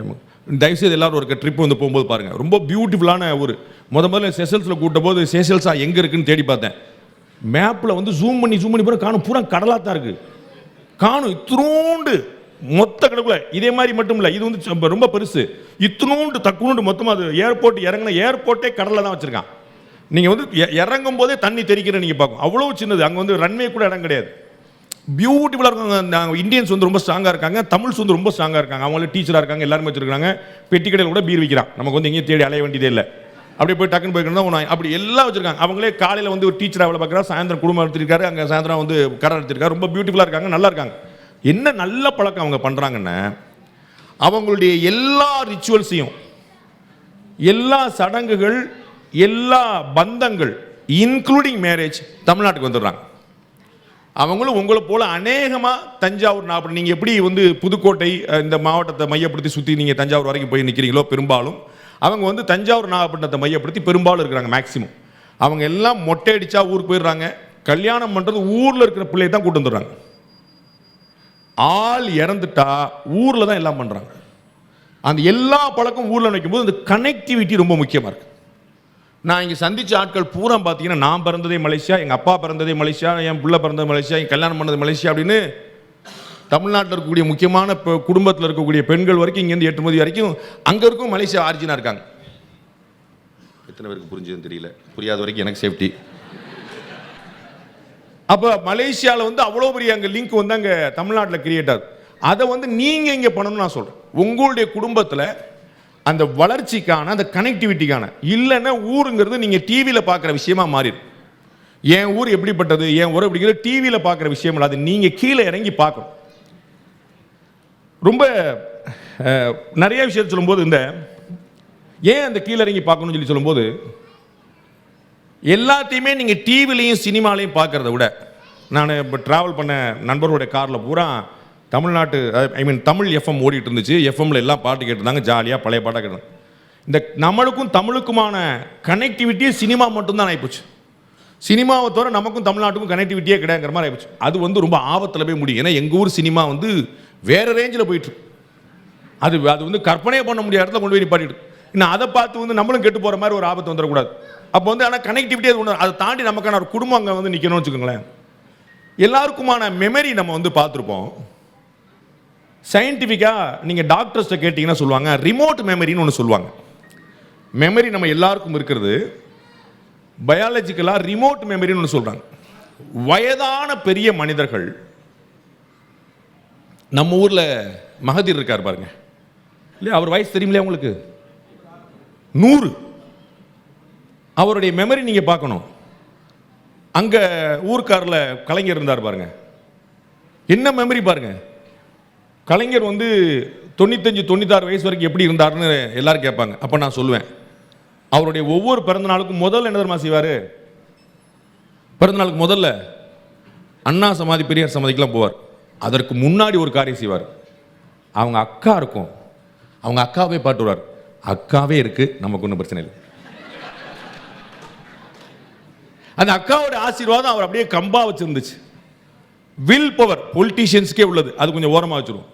தயவுசெய்து எல்லோரும் ஒரு ட்ரிப் வந்து போகும்போது பாருங்கள், ரொம்ப பியூட்டிஃபுல்லான ஒரு முதல்ல செசல்ஸில் கூட்ட போது செசல்ஸாக எங்கே இருக்குன்னு தேடி பார்த்தேன். மேப்பில் வந்து ஜூம் பண்ணி போகிற காணும், பூரா கடலாக தான் இருக்குது, காணும் இத்தினோண்டு மொத்த கடவுளை. இதே மாதிரி மட்டும் இல்லை, இது வந்து ரொம்ப பெருசு, இத்தினோண்டு தக்குனோண்டு மொத்தமாக. அது ஏர்போர்ட் இறங்கின ஏர்போர்ட்டே கடலில் தான் வச்சுருக்கான். நீங்கள் வந்து இறங்கும் போதே தண்ணி தெரிக்கிற நீங்கள் பார்க்கும், அவ்வளோ சின்னது. அங்கே வந்து ரன்வே கூட இடம் கிடையாது. பியூட்டிஃபுல்லாக இருக்காங்க. இந்தியன்ஸ் வந்து ரொம்ப ஸ்ட்ராங்காக இருக்காங்க, தமிழ்ஸ் வந்து ரொம்ப ஸ்ட்ராங்காக இருக்காங்க. அவங்களே டீச்சராக இருக்காங்க, எல்லாருமே வச்சுருக்காங்க. பெட்டி கடையில் கூட பீர் விற்கிறான், நமக்கு வந்து எங்கேயும் தேடி அலைய வேண்டியதே இல்லை. அப்படியே போய் டக்குன்னு போய்க்கணும் தான் அப்படி எல்லாம் வச்சுருக்காங்க. அவங்களே காலையில் வந்து ஒரு டீச்சராக வேலை பார்க்குறா, சாயந்தரம் குடும்பம் எடுத்துருக்காரு, அங்கே சாயந்தரம் வந்து கடை எடுத்துருக்காரு. ரொம்ப பியூட்டிஃபுல்லாக இருக்காங்க, நல்லா இருக்காங்க. என்ன நல்ல பழக்கம் அவங்க பண்ணுறாங்கன்னா, அவங்களுடைய எல்லா ரிச்சுவல்ஸையும், எல்லா சடங்குகள், எல்லா பந்தங்கள், இன்க்ளூடிங் மேரேஜ், தமிழ்நாட்டுக்கு வந்துடுறாங்க. அவங்களும் உங்களை போல அநேகமாக தஞ்சாவூர், நான் நீங்கள் எப்படி வந்து புதுக்கோட்டை இந்த மாவட்டத்தை மையப்படுத்தி சுற்றி நீங்கள் தஞ்சாவூர் வரைக்கும் போய் நிற்கிறீங்களோ, பெரும்பாலும் அவங்க வந்து தஞ்சாவூர் நாகப்பட்டினத்தை மையப்படுத்தி பெரும்பாலும் இருக்கிறாங்க. மேக்சிமம் அவங்க எல்லாம் மொட்டை அடித்தா ஊருக்கு போயிடுறாங்க. கல்யாணம் பண்ணுறது ஊரில் இருக்கிற பிள்ளையை தான் கூட்டு வந்துடுறாங்க. ஆள் இறந்துட்டா ஊரில் தான் எல்லாம் பண்ணுறாங்க. அந்த எல்லா பழக்கம் ஊரில் வைக்கும்போது அந்த கனெக்டிவிட்டி ரொம்ப முக்கியமாக இருக்குது. நான் இங்கே சந்தித்த ஆட்கள் பூரா பார்த்தீங்கன்னா, நான் பிறந்ததே மலேசியா, எங்கள் அப்பா பிறந்ததே மலேசியா, என் பிள்ளை பிறந்தது மலேசியா, என் கல்யாணம் பண்ணது மலேசியா அப்படின்னு தமிழ்நாட்டில் இருக்கக்கூடிய முக்கியமான குடும்பத்தில் இருக்கக்கூடிய பெண்கள் வரைக்கும் இங்கேருந்து ஏற்றுமதி வரைக்கும் அங்கே இருக்கும் மலேசியா ஆரிஜினாக இருக்காங்க. எத்தனை பேருக்கு புரிஞ்சதுன்னு தெரியல, புரியாத வரைக்கும் எனக்கு சேஃப்டி. அப்போ மலேசியாவில் வந்து அவ்வளோ பெரிய அங்கே லிங்க் வந்து அங்கே தமிழ்நாட்டில் கிரியேட் ஆகுது. அதை வந்து நீங்கள் இங்கே பண்ணணும்னு நான் சொல்கிறேன். உங்களுடைய குடும்பத்தில் அந்த வளர்ச்சிக்கான, அந்த கனெக்டிவிட்டிக்கான, இல்லைன்னா ஊருங்கிறது நீங்கள் டிவியில் பார்க்குற விஷயமா மாறிடும். என் ஊர் எப்படிப்பட்டது, என் ஊர் அப்படிங்கிறது டிவியில் பார்க்குற விஷயம் இல்லை, அது நீங்கள் கீழே இறங்கி பார்க்கணும். ரொம்ப நிறைய விஷயத்தை சொல்லும்போது, இந்த ஏன் அந்த கீழே இறங்கி பார்க்கணும்னு சொல்லும்போது, எல்லாத்தையுமே நீங்கள் டிவிலையும் சினிமாலையும் பார்க்குறத விட, நான் இப்போ ட்ராவல் பண்ண நண்பர்களுடைய காரில் பூரா தமிழ்நாட்டு, ஐ மீன் தமிழ் எஃப்எம் ஓடிட்டு இருந்துச்சு. எஃப்எம்ல எல்லாம் பாட்டு கேட்டிருந்தாங்க, ஜாலியாக பழைய பாட்டாக கேட்டாங்க. இந்த நம்மளுக்கும் தமிழுக்குமான கனெக்டிவிட்டியே சினிமா மட்டும்தான் ஆகிப்போச்சு. சினிமாவை தவிர நமக்கும் தமிழ்நாட்டுக்கும் கனெக்டிவிட்டியே கிடையாங்கிற மாதிரி ஆகிப்போச்சு. அது வந்து ரொம்ப ஆபத்தில் போய் முடியும். ஏன்னா எங்கள் ஊர் சினிமா வந்து வேறு ரேஞ்சில் போயிட்டுருக்கு. அது வந்து கற்பனையே பண்ண முடியாத இடத்துல கொண்டு போய் நிப்பாட்டிட்டு, இன்னும் அதை பார்த்து வந்து நம்மளும் கெட்டு போகிற மாதிரி ஒரு ஆபத்து வந்துடக்கூடாது. அப்போ வந்து ஆனால் கனெக்டிவிட்டி அது ஒன்று, அதை தாண்டி நமக்கான ஒரு குடும்பம் அங்கே வந்து நிற்கணும்னு வச்சுக்கோங்களேன். எல்லாருக்குமான மெமரி நம்ம வந்து பார்த்துருப்போம். சயின்டிஃபிக்காக நீங்கள் டாக்டர்ஸ்ட்டை கேட்டிங்கன்னா சொல்லுவாங்க, ரிமோட் மெமரின்னு ஒன்று சொல்லுவாங்க. மெமரி நம்ம எல்லாருக்கும் இருக்கிறது. பயாலஜிக்கலாக ரிமோட் மெமரின்னு ஒன்று சொல்கிறாங்க. வயதான பெரிய மனிதர்கள், நம்ம ஊரில் மகதீர் இருக்கார் பாருங்க இல்லையா, அவர் வயசு தெரியுமில்லையா உங்களுக்கு? 100. அவருடைய மெமரி நீங்கள் பார்க்கணும். அங்கே ஊர்க்காரில் கலைஞர் இருந்தார் பாருங்க, என்ன மெமரி பாருங்க. கலைஞர் வந்து 95-96 வயசு வரைக்கும் எப்படி இருந்தார்னு எல்லாரும் கேட்பாங்க. அப்போ நான் சொல்லுவேன், அவருடைய ஒவ்வொரு பிறந்த நாளுக்கும் முதல்ல என்ன தெரியுமா செய்வார்? பிறந்த நாளுக்கு முதல்ல அண்ணா சமாதி, பெரியார் சமாதிக்கெலாம் போவார். அதற்கு முன்னாடி ஒரு காரியம் செய்வார். அவங்க அக்கா இருக்கும், அவங்க அக்காவே பாட்டுவார். அக்காவே இருக்கு, நமக்கு ஒன்றும் பிரச்சனை இல்லை. அந்த அக்காவோட ஆசீர்வாதம் அவர் அப்படியே கம்பா வச்சிருந்துச்சு. வில் பவர் பொலிட்டீஷியன்ஸ்க்கே உள்ளது, அது கொஞ்சம் ஓரமாக வச்சிருவோம்.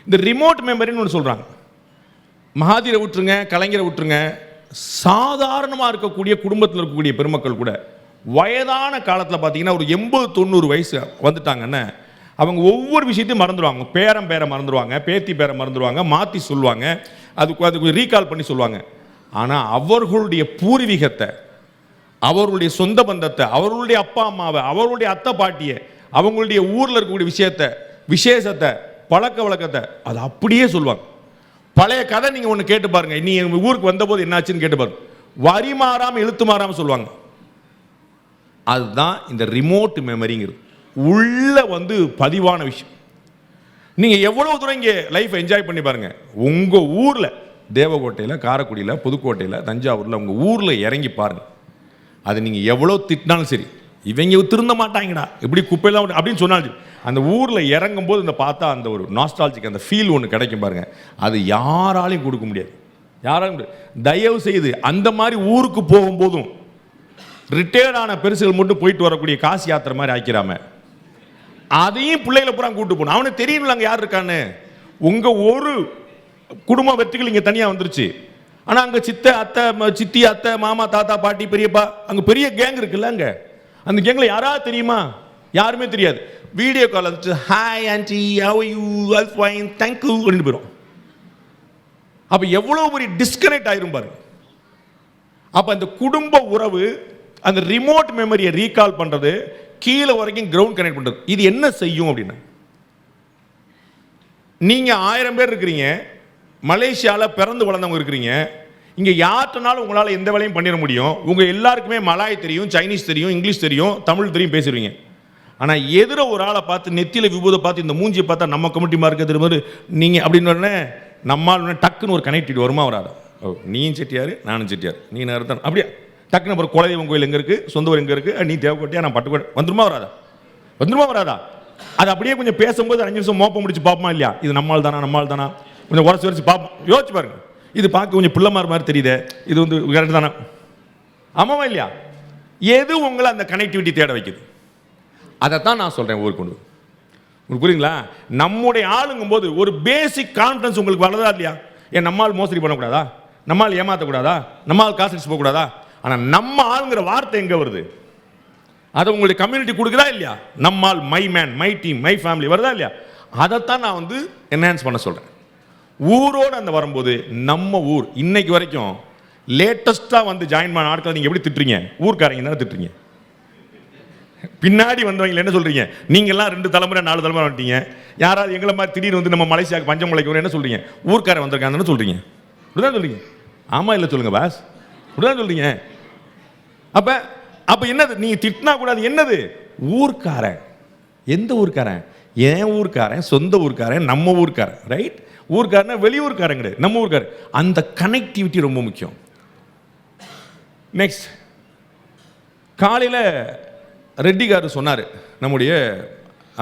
இந்த ரிமோட் மெமரின்னு ஒன்று சொல்கிறாங்க. மகாதீரை விட்டுருங்க, கலைஞரை விட்டுருங்க, சாதாரணமாக இருக்கக்கூடிய குடும்பத்தில் இருக்கக்கூடிய பெருமக்கள் கூட வயதான காலத்தில் பார்த்தீங்கன்னா ஒரு 80-90 வயசு வந்துட்டாங்கன்னா அவங்க ஒவ்வொரு விஷயத்தையும் மறந்துடுவாங்க. பேரை மறந்துடுவாங்க, பேத்தி பேரை மறந்துடுவாங்க, மாற்றி சொல்லுவாங்க, அதுக்கு ரீகால் பண்ணி சொல்லுவாங்க. ஆனால் அவர்களுடைய பூர்வீகத்தை, அவர்களுடைய சொந்த பந்தத்தை, அவர்களுடைய அப்பா அம்மாவை, அவர்களுடைய அத்தை பாட்டியை, அவங்களுடைய ஊரில் இருக்கக்கூடிய விஷயத்தை, விசேஷத்தை, பழக்க வழக்கத்தை அது அப்படியே சொல்லுவாங்க. பழைய கதை நீங்கள் ஒன்று கேட்டு பாருங்க, நீ ஊருக்கு வந்தபோது என்னாச்சுன்னு கேட்டு பாருங்க, வரி மாறாமல் எழுத்து மாறாமல் சொல்லுவாங்க. அதுதான் இந்த ரிமோட் மெமரிங்கிறது, உள்ள வந்து பதிவான விஷயம். நீங்கள் எவ்வளோ தூரம் இங்கே லைஃப் என்ஜாய் பண்ணி பாருங்க. உங்கள் ஊரில் தேவக்கோட்டையில், காரைக்குடியில், புதுக்கோட்டையில், தஞ்சாவூரில் உங்கள் ஊரில் இறங்கி பாருங்க. அது நீங்கள் எவ்வளோ திட்டினாலும் சரி, இவங்க திருந்த மாட்டாங்கடா, இப்படி குப்பையெல்லாம் அப்படின்னு சொன்னாலும் அந்த ஊரில் இறங்கும் போது இந்த பார்த்தா அந்த ஒரு நாஸ்டாலஜிக் அந்த ஃபீல் ஒன்று கிடைக்கும் பாருங்க, அது யாராலையும் கொடுக்க முடியாது. யாராலும் தயவு செய்து அந்த மாதிரி ஊருக்கு போகும்போதும் ரிட்டையர்டான பெருசுகள் மட்டும் போயிட்டு வரக்கூடிய காசு யாத்திரை மாதிரி ஆக்கிறாம அதையும் பிள்ளைகளை பூரா கூட்டு போகணும். அவனுக்கு தெரியல அங்கே யார் இருக்கான்னு. உங்கள் ஒரு குடும்ப வெற்றிகள் இங்கே தனியாக வந்துருச்சு. ஆனால் அங்கே சித்தி, அத்தை, மாமா, தாத்தா, பாட்டி, பெரியப்பா, அங்கே பெரிய கேங் இருக்குல்ல, அங்கே அந்த கேங்கில் யாராவது தெரியுமா? யாருமே தெரியாது. வீடியோ கால் வந்துச்சு, hi anti, how you, all fine, thank you அப்படின்னு போயிடும். அப்போ எவ்வளோ பெரிய டிஸ்கனெக்ட் ஆயிரும் பாருங்க. அப்போ அந்த குடும்ப உறவு, அந்த ரிமோட் மெமரியை ரீகால் பண்ணுறது, கீழே வரைக்கும் கிரவுண்ட் கனெக்ட் பண்ணுறது, இது என்ன செய்யும் அப்படின்னா, நீங்கள் 1000 பேர் இருக்கிறீங்க, மலேசியாவில் பிறந்து வளர்ந்தவங்க இருக்கிறீங்க, இங்கே யார்கிட்டனாலும் உங்களால் எந்த வேலையும் பண்ணிட முடியும். உங்கள் எல்லாருக்குமே மலாய் தெரியும், சைனீஸ் தெரியும், இங்கிலீஷ் தெரியும், தமிழ் தெரியும், பேசுவீங்க. ஆனால் எதிர ஒரு ஆளை பார்த்து நெத்தியில் விபூதை பார்த்து இந்த மூஞ்சியை பார்த்தா நம்ம கமிட்டி மார்க்க திரும்ப நீங்கள் அப்படின்னு உடனே நம்மால் டக்குன்னு ஒரு கனெக்டிவிட்டி வருமா வராது? ஓ, நீயும் செட்டியார், நானும் செட்டியார், நீ நேரத்தான், அப்படியே டக்குன்னு அப்புறம் குலதெய்வம் கோயில் எங்கே இருக்குது, சொந்த ஊர் எங்கே இருக்குது, நீ தேவக்கோட்டையா, நான் பட்டுக்கோட்டை, வந்துருமா வராதா? அது அப்படியே கொஞ்சம் பேசும்போது 5 நிமிஷம் மோப்பம் முடிச்சு பார்ப்போமா இல்லையா, இது நம்மால் தானா, கொஞ்சம் உரசி பார்ப்போம். யோசிச்சு பாருங்க, இது பார்க்க கொஞ்சம் பிள்ளைமார் மாதிரி தெரியுது, இது வந்து கரெக்ட் தானே? ஆமாவா இல்லையா? எது உங்களை அந்த கனெக்டிவிட்டி தேட வைக்குது? அதைத்தான் நான் சொல்கிறேன். ஊருக்கு கொண்டு உங்களுக்கு புரியுங்களா? நம்முடைய ஆளுங்கும் போது ஒரு பேசிக் கான்ஃபிடன்ஸ் உங்களுக்கு வளரதா இல்லையா? ஏன் நம்மால் மோசடி பண்ணக்கூடாதா, நம்மால் ஏமாற்றக்கூடாதா, நம்மால் காசு அடிச்சு போகக்கூடாதா? ஆனால் நம்ம ஆளுங்கிற வார்த்தை எங்கே வருது? அதை உங்களுடைய கம்யூனிட்டி கொடுக்குதா இல்லையா? நம்மால், my man, my team, my family வருதா இல்லையா? அதைத்தான் நான் வந்து என்ஹான்ஸ் பண்ண சொல்கிறேன். ஊரோடு அந்த வரும்போது நம்ம ஊர் இன்னைக்கு வரைக்கும் லேட்டஸ்ட்டாக வந்து ஜாயின் பண்ண ஆட்களை நீங்கள் எப்படி திட்டுறீங்க? ஊர்க்காரங்க தானே திட்டுறீங்க. பின்னாடி வந்தவங்க என்ன சொல்கிறீங்க? நீங்கள்லாம் 2 தலைமுறை 4 தலைமுறை வந்துட்டீங்க. யாராவது எங்களை மாதிரி திடீர்னு வந்து நம்ம மலேசியாவுக்கு பஞ்சமலைக்கு வரும் என்ன சொல்கிறீங்க? ஊர்க்காரன் வந்திருக்காங்கன்னு சொல்கிறீங்க. இப்படிதான் சொல்கிறீங்க. ஆமாம் இல்லை சொல்லுங்கள் பாஸ், இப்படிதான் சொல்கிறீங்க. அப்போ என்னது? நீங்கள் திட்டினா கூடாது. என்னது? ஊர்க்காரன். எந்த ஊர்க்காரன்? என் ஊர்க்காரன், சொந்த ஊர்க்காரன், நம்ம ஊர்க்காரன், ரைட்? ஊர்க்காரனா வெளியூர்க்காரன் கிடையாது, நம்ம ஊர்க்காரன். அந்த கனெக்டிவிட்டி ரொம்ப முக்கியம். நெக்ஸ்ட், காலையில் ரெட்டி காரு சொன்னார், நம்முடைய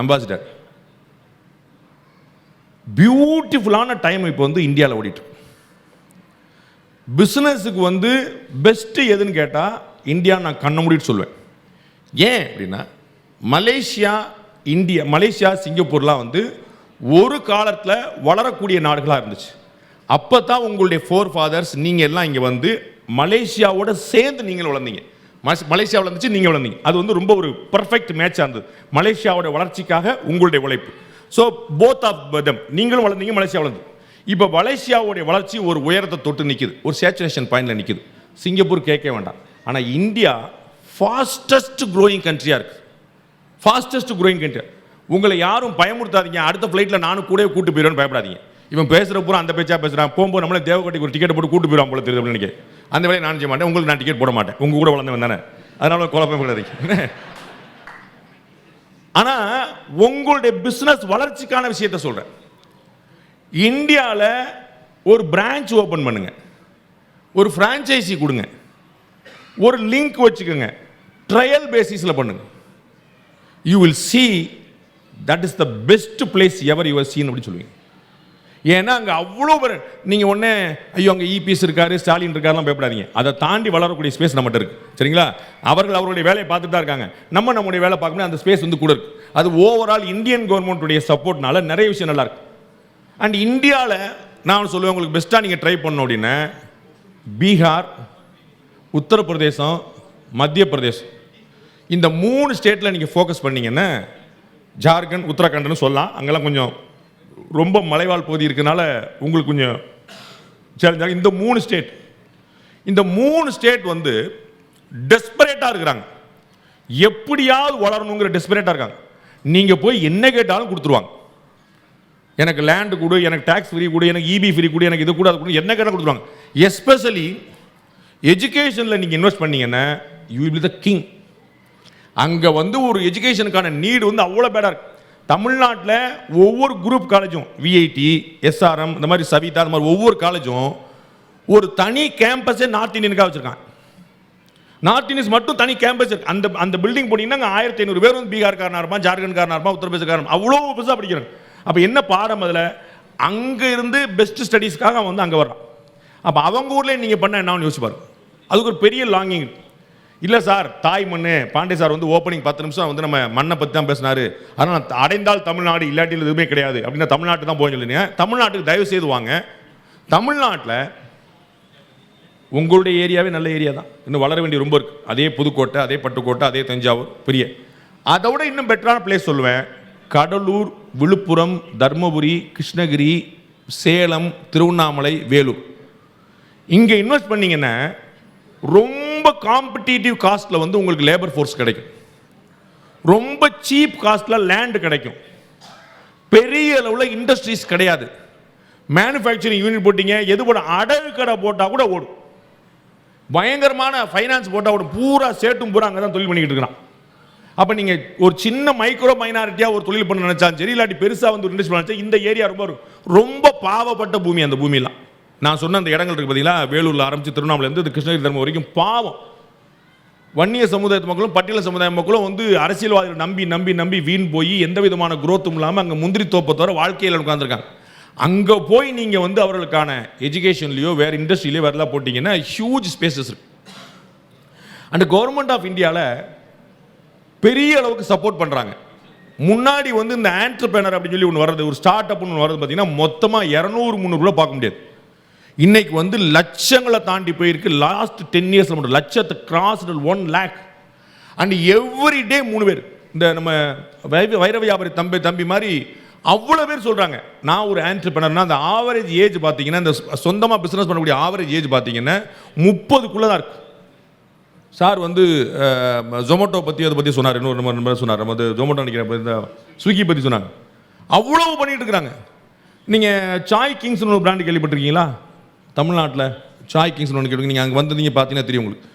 அம்பாசிடர், பியூட்டிஃபுல்லான டைம் இப்போ வந்து இந்தியாவில் ஓடிட்டு. பிஸ்னஸுக்கு வந்து பெஸ்ட்டு எதுன்னு கேட்டால் இந்தியா நான் கண்ண மூடிட்டு சொல்லுவேன். ஏன் அப்படின்னா, மலேசியா, சிங்கப்பூர்லாம் வந்து ஒரு காலத்தில் வளரக்கூடிய நாடுகளாக இருந்துச்சு. அப்போ தான் உங்களுடைய ஃபோர் ஃபாதர்ஸ் நீங்கள் எல்லாம் இங்கே வந்து மலேசியாவோட சேர்ந்து நீங்கள் வளர்ந்தீங்க. மலேசியா வளர்ந்துச்சு, நீங்கள் வளர்ந்தீங்க. அது வந்து ரொம்ப ஒரு பர்ஃபெக்ட் மேட்சாக இருந்தது மலேசியாவோட வளர்ச்சிக்காக உங்களுடைய உழைப்பு. ஸோ போத் ஆஃப் தம், நீங்களும் வளர்ந்தீங்க, மலேசியா வளர்ந்து. இப்போ மலேசியாவுடைய வளர்ச்சி ஒரு உயரத்தை தொட்டு நிற்குது, ஒரு சேச்சுரேஷன் பாயிண்டில் நிற்குது. சிங்கப்பூர் கேட்க வேண்டாம். ஆனால் இந்தியா ஃபாஸ்டஸ்ட் க்ரோயிங் கண்ட்ரியாக இருக்குது, ஃபாஸ்டஸ்ட் க்ரோயிங் கண்ட்ரி. உங்களை யாரும் பயமுறுத்தாதீங்க, அடுத்த ஃப்ளைட்டில் நானும் கூட கூட்டு போயிடுவேன்னு பயப்படாதீங்க. இவன் பேசுகிற பூரா அந்த பேச்சா பேசுகிறான், போகும்போது நம்மளே தேவக்கோட்டைக்கு ஒரு டிக்கெட் போட்டு கூட்டு போயிடுவான் போல தெரியுது அப்படின்னு நினைக்கிறேன். அந்த வேலையை நான் செய்ய மாட்டேன், உங்களுக்கு நான் டிக்கெட் போட மாட்டேன், உங்கள் கூட வளர்ந்தவன் தானே, அதனால குழப்பம் கிடையாது. ஆனால் உங்களுடைய பிஸ்னஸ் வளர்ச்சிக்கான விஷயத்தை சொல்கிறேன். இந்தியாவில் ஒரு பிரான்ச் ஓப்பன் பண்ணுங்க, ஒரு ஃப்ரான்ச்சைசி கொடுங்க, ஒரு லிங்க் வச்சுக்கோங்க, ட்ரையல் பேசிஸில் பண்ணுங்க. You will see that is the best place ever you have seen அப்படி சொல்லுவீங்க. ஏன்னா அங்கே அவ்வளோ பேர், நீங்கள் ஒன்று ஐயோ அங்கே இபிஎஸ் இருக்காரு, ஸ்டாலின் இருக்காருலாம் பயப்படாதீங்க. அதை தாண்டி வளரக்கூடிய ஸ்பேஸ் நம்மகிட்ட இருக்குது, சரிங்களா? அவர்கள் அவருடைய வேலையை பார்த்துட்டு தான் இருக்காங்க, நம்முடைய வேலை பார்க்கணும். அந்த ஸ்பேஸ் வந்து கூட இருக்குது. அது ஓவரால் இந்தியன் கவர்மெண்ட்டுடைய சப்போர்ட்னால நிறைய விஷயம் நல்லா இருக்கு. அண்ட் இந்தியாவில் நான் சொல்லுவேன், உங்களுக்கு பெஸ்ட்டாக நீங்கள் ட்ரை பண்ணணும் அப்படின்னா பீகார், உத்தரப்பிரதேசம், மத்திய பிரதேசம், இந்த 3 ஸ்டேட்டில் நீங்கள் ஃபோக்கஸ் பண்ணீங்கன்னா, ஜார்க்கண்ட், உத்தராகண்ட்னு சொல்லலாம், அங்கெல்லாம் கொஞ்சம் ரொம்ப மலைவாழ் பகுதி இருக்கனால உங்களுக்கு கொஞ்சம் சேலஞ்சாக. இந்த 3 ஸ்டேட் வந்து டெஸ்பரேட்டாக இருக்கிறாங்க, எப்படியாவது வளரணுங்கிற டெஸ்பரேட்டாக இருக்காங்க. நீங்கள் போய் என்ன கேட்டாலும் கொடுத்துருவாங்க. எனக்கு லேண்டு கொடு, எனக்கு டேக்ஸ் ஃப்ரீ கொடு, எனக்கு இபி ஃப்ரீ கொடு, எனக்கு இது கூட அது கொடு, என்ன கேட்டால் கொடுத்துருவாங்க. எஸ்பெஷலி எஜுகேஷனில் நீங்கள் இன்வெஸ்ட் பண்ணீங்கன்னா you will be the king. அங்கே வந்து ஒரு எஜுகேஷனுக்கான நீடு வந்து அவ்வளோ பேடாக இருக்கு. தமிழ்நாட்டில் ஒவ்வொரு குரூப் காலேஜும், விஐடி, எஸ்ஆர்எம், இந்த மாதிரி சவிதா, இந்த மாதிரி ஒவ்வொரு காலேஜும் ஒரு தனி கேம்பஸே நார்த் இந்தியனுக்காக வச்சுருக்காங்க. நார்த் இந்தியன்ஸ் மட்டும் தனி கேம்பஸ் இருக்கு. அந்த பில்டிங் போனீங்கன்னா அங்கே 1500 பேர் வந்து பீகார்காரனாக இருப்பான், ஜார்க்கண்ட்காரனாக இருப்பான், உத்தரப்பிரதேசக்காரன், அவ்வளோ பெருசாக படிக்கிறாங்க. அப்போ என்ன பாடம் அதில்? அங்கே இருந்து பெஸ்ட் ஸ்டடீஸ்க்காக அவன் வந்து அங்கே வர்றான். அப்போ அவங்க ஊரில் நீங்கள் பண்ண என்ன யோசிப்பாரு. அதுக்கு ஒரு பெரிய லாங்கிங் இல்லை சார். தாய் மண்ணு பாண்டே சார் வந்து ஓப்பனிங் 10 நிமிஷம் வந்து நம்ம மண்ணை பற்றி தான் பேசினாரு, அதனால் அடைந்தால் தமிழ்நாடு, இல்லாட்டில் எதுவுமே கிடையாது அப்படின்னா தமிழ்நாட்டு தான் போய் சொல்லுங்க. தமிழ்நாட்டுக்கு தயவு செய்து வாங்க. தமிழ்நாட்டில் உங்களுடைய ஏரியாவே நல்ல ஏரியா தான், இன்னும் வளர வேண்டிய ரொம்ப இருக்குது. அதே புதுக்கோட்டை, அதே பட்டுக்கோட்டை, அதே தஞ்சாவூர் பெரிய. அதை விட இன்னும் பெட்டரான பிளேஸ் சொல்லுவேன், கடலூர், விழுப்புரம், தர்மபுரி, கிருஷ்ணகிரி, சேலம், திருவண்ணாமலை, வேலூர். இங்கே இன்வெஸ்ட் பண்ணீங்கன்னா ரொம்ப காம்படிட்டிவ் காஸ்ட்டில் வந்து உங்களுக்கு லேபர் ஃபோர்ஸ் கிடைக்கும், ரொம்ப சீப் காஸ்ட்டில் லேண்டு கிடைக்கும், பெரிய அளவில் இண்டஸ்ட்ரீஸ் கிடையாது, மேனுஃபேக்சரிங் யூனிட் போட்டிங்க, எது போட அடகு கடை போட்டால் கூட ஓடும், பயங்கரமான ஃபைனான்ஸ் போட்டால் ஓடும், பூரா சேட்டும் பூரா அங்கே தான் தொழில் பண்ணிக்கிட்டு இருக்கிறான். அப்போ நீங்கள் ஒரு சின்ன மைக்ரோ மைனாரிட்டியாக ஒரு தொழில் பண்ண நினச்சாலும் சரி, இல்லாட்டி பெருசாக வந்து ஒரு இண்டஸ்ட்ரி நினச்சா, இந்த ஏரியா ரொம்ப பாவப்பட்ட பூமி. அந்த பூமியெல்லாம் நான் சொன்ன அந்த இடங்கள் இருக்குது பார்த்தீங்களா, வேலூரில் ஆரம்பித்து திருவண்ணாமலேருந்து கிருஷ்ணகிரி தர்மம் வரைக்கும் பாவம். வன்னிய சமுதாயத்து மக்களும் பட்டியல சமுதாய மக்களும் வந்து அரசியல்வாதிகள் நம்பி நம்பி நம்பி வீண் போய் எந்த விதமான குரோத்தும் இல்லாமல் அங்கே முந்திரி தோப்பை தவிர வாழ்க்கையில் உட்காந்துருக்காங்க. அங்கே போய் நீங்கள் வந்து அவர்களுக்கான எஜுகேஷன்லையோ வேறு இண்டஸ்ட்ரியிலையோ வேறெல்லாம் போட்டிங்கன்னா ஹியூஜ் ஸ்பேசஸ் இருக்கு. அண்ட் கவர்மெண்ட் ஆஃப் இந்தியாவில் பெரிய அளவுக்கு சப்போர்ட் பண்ணுறாங்க. முன்னாடி வந்து இந்த ஆண்டர்பிரனர் அப்படின்னு சொல்லி ஒன்று வர்றது, ஒரு ஸ்டார்ட் அப்னு ஒன்று வர்றது பார்த்தீங்கன்னா மொத்தமாக 200-300 பார்க்க முடியாது. இன்னைக்கு வந்து லட்சங்களை தாண்டி போயிருக்கு. லாஸ்ட் 10 இயர்ஸில் மட்டும் லட்சத்தை cross 1 lakh. And every day 3 பேர், இந்த நம்ம வைர வியாபாரி தம்பி மாதிரி அவ்வளோ பேர் சொல்கிறாங்க நான் ஒரு ஆண்டர்பிரனர்னா. அந்த ஆவரேஜ் ஏஜ் பார்த்தீங்கன்னா, இந்த சொந்தமாக பிஸ்னஸ் பண்ணக்கூடிய ஆவரேஜ் ஏஜ் பார்த்தீங்கன்னா 30க்குள்ளே தான் இருக்குது. சார் வந்து ஜொமேட்டோ பற்றி அதை பற்றி சொன்னார், இன்னொரு நம்பர் சொன்னார், நம்ம வந்து ஜொமேட்டோ நினைக்கிறேன், இந்த ஸ்விக்கி பற்றி சொன்னாங்க. அவ்வளோ பண்ணிகிட்டு இருக்கிறாங்க. நீங்கள் சாய் கிங்ஸ்னு ஒரு பிராண்டு கேள்விப்பட்டிருக்கீங்களா? தமிழ்நாட்டில் சாய் கிங்ஸ்னு ஒன்று கேட்டு நீங்கள் அங்கே வந்தீங்க பார்த்தீங்கன்னா தெரியும் உங்களுக்கு.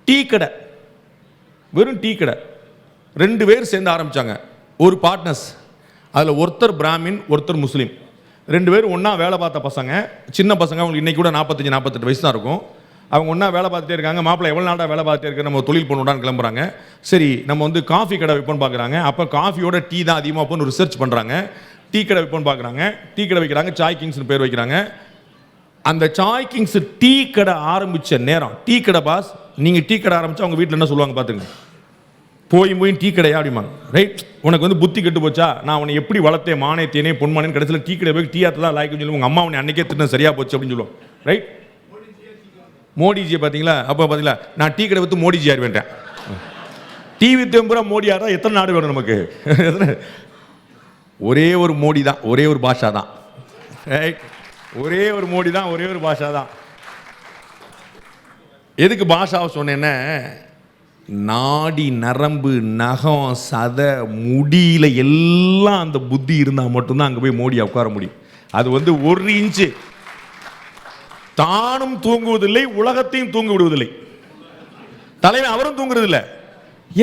டீ கடை, வெறும் டீ கடை 2 பேர் சேர்ந்து ஆரம்பித்தாங்க, ஒரு பார்ட்னர்ஸ். அதில் ஒருத்தர் பிராமின், ஒருத்தர் முஸ்லீம். 2 பேரும் ஒன்றா வேலை பார்த்த பசங்க, சின்ன பசங்க. அவங்களுக்கு இன்றைக்கி கூட 45-48 வயசு தான் இருக்கும். அவங்க ஒன்றா வேலை பார்த்துட்டே இருக்காங்க. மாப்பிள்ளை எவ்வளோ நாளாக வேலை பார்த்துட்டே இருக்க, நம்ம தொழில் பண்ணுடான்னு கிளம்புறாங்க. சரி நம்ம வந்து காஃபி கடை வைப்போன்னு பார்க்குறாங்க. அப்போ காஃபியோட டீ தான் அதிகமாக போன்னு ரிசர்ச் பண்ணுறாங்க. டீ கடை வைப்போன்னு பார்க்குறாங்க, டீ கடை வைக்கிறாங்க, சாய் கிங்ஸ்னு பேர் வைக்கிறாங்க. அந்த சாய் கிங்ஸ் டீ கடை ஆரம்பித்த நேரம், டீ கடை பாஸ், நீங்கள் டீ கடை ஆரம்பித்தா அவங்க வீட்டில் என்ன சொல்லுவாங்க பார்த்துங்க, போய் டீ கடையா அப்படிம்பாங்க. ரைட், உனக்கு வந்து புத்தி கெட்டு போச்சா, நான் உன்னை எப்படி வளர்த்தேன், மானே தேனே பொன்மானேன்னு கடைசியில் டீ கடை போய் டீ ஆற்று தான் லாய்க்குன்னு சொல்லுவோம். உங்கள் அம்மா உன்னை அன்னைக்கே திட்டம் சரியாக போச்சு அப்படின்னு சொல்லுவோம். ரைட், மோடிஜியை பார்த்தீங்களா, அப்போ பார்த்தீங்களா, நான் டீ கடை விற்று மோடிஜி ஆயிடுவேன். டீ வித்து பூரா மோடி ஆறா எத்தனை நாடு வேணும் நமக்கு? ஒரே ஒரு மோடி தான், ஒரே ஒரு பாஷா தான். ரைட், ஒரே ஒரு மோடி தான், ஒரே ஒரு பாஷா தான். எதுக்கு பாஷாவை சொன்னேன்னா, நாடி நரம்பு நகம் சதை முடியில எல்லாம் அந்த புத்தி இருந்தால் மட்டும்தான் அங்கே போய் மோடியை உட்கார முடியும். அது வந்து 1 இன்ச்சு தானும் தூங்குவதில்லை, உலகத்தையும் தூங்க விடுவதில்லை. தலைவன் அவரும் தூங்குறதில்லை,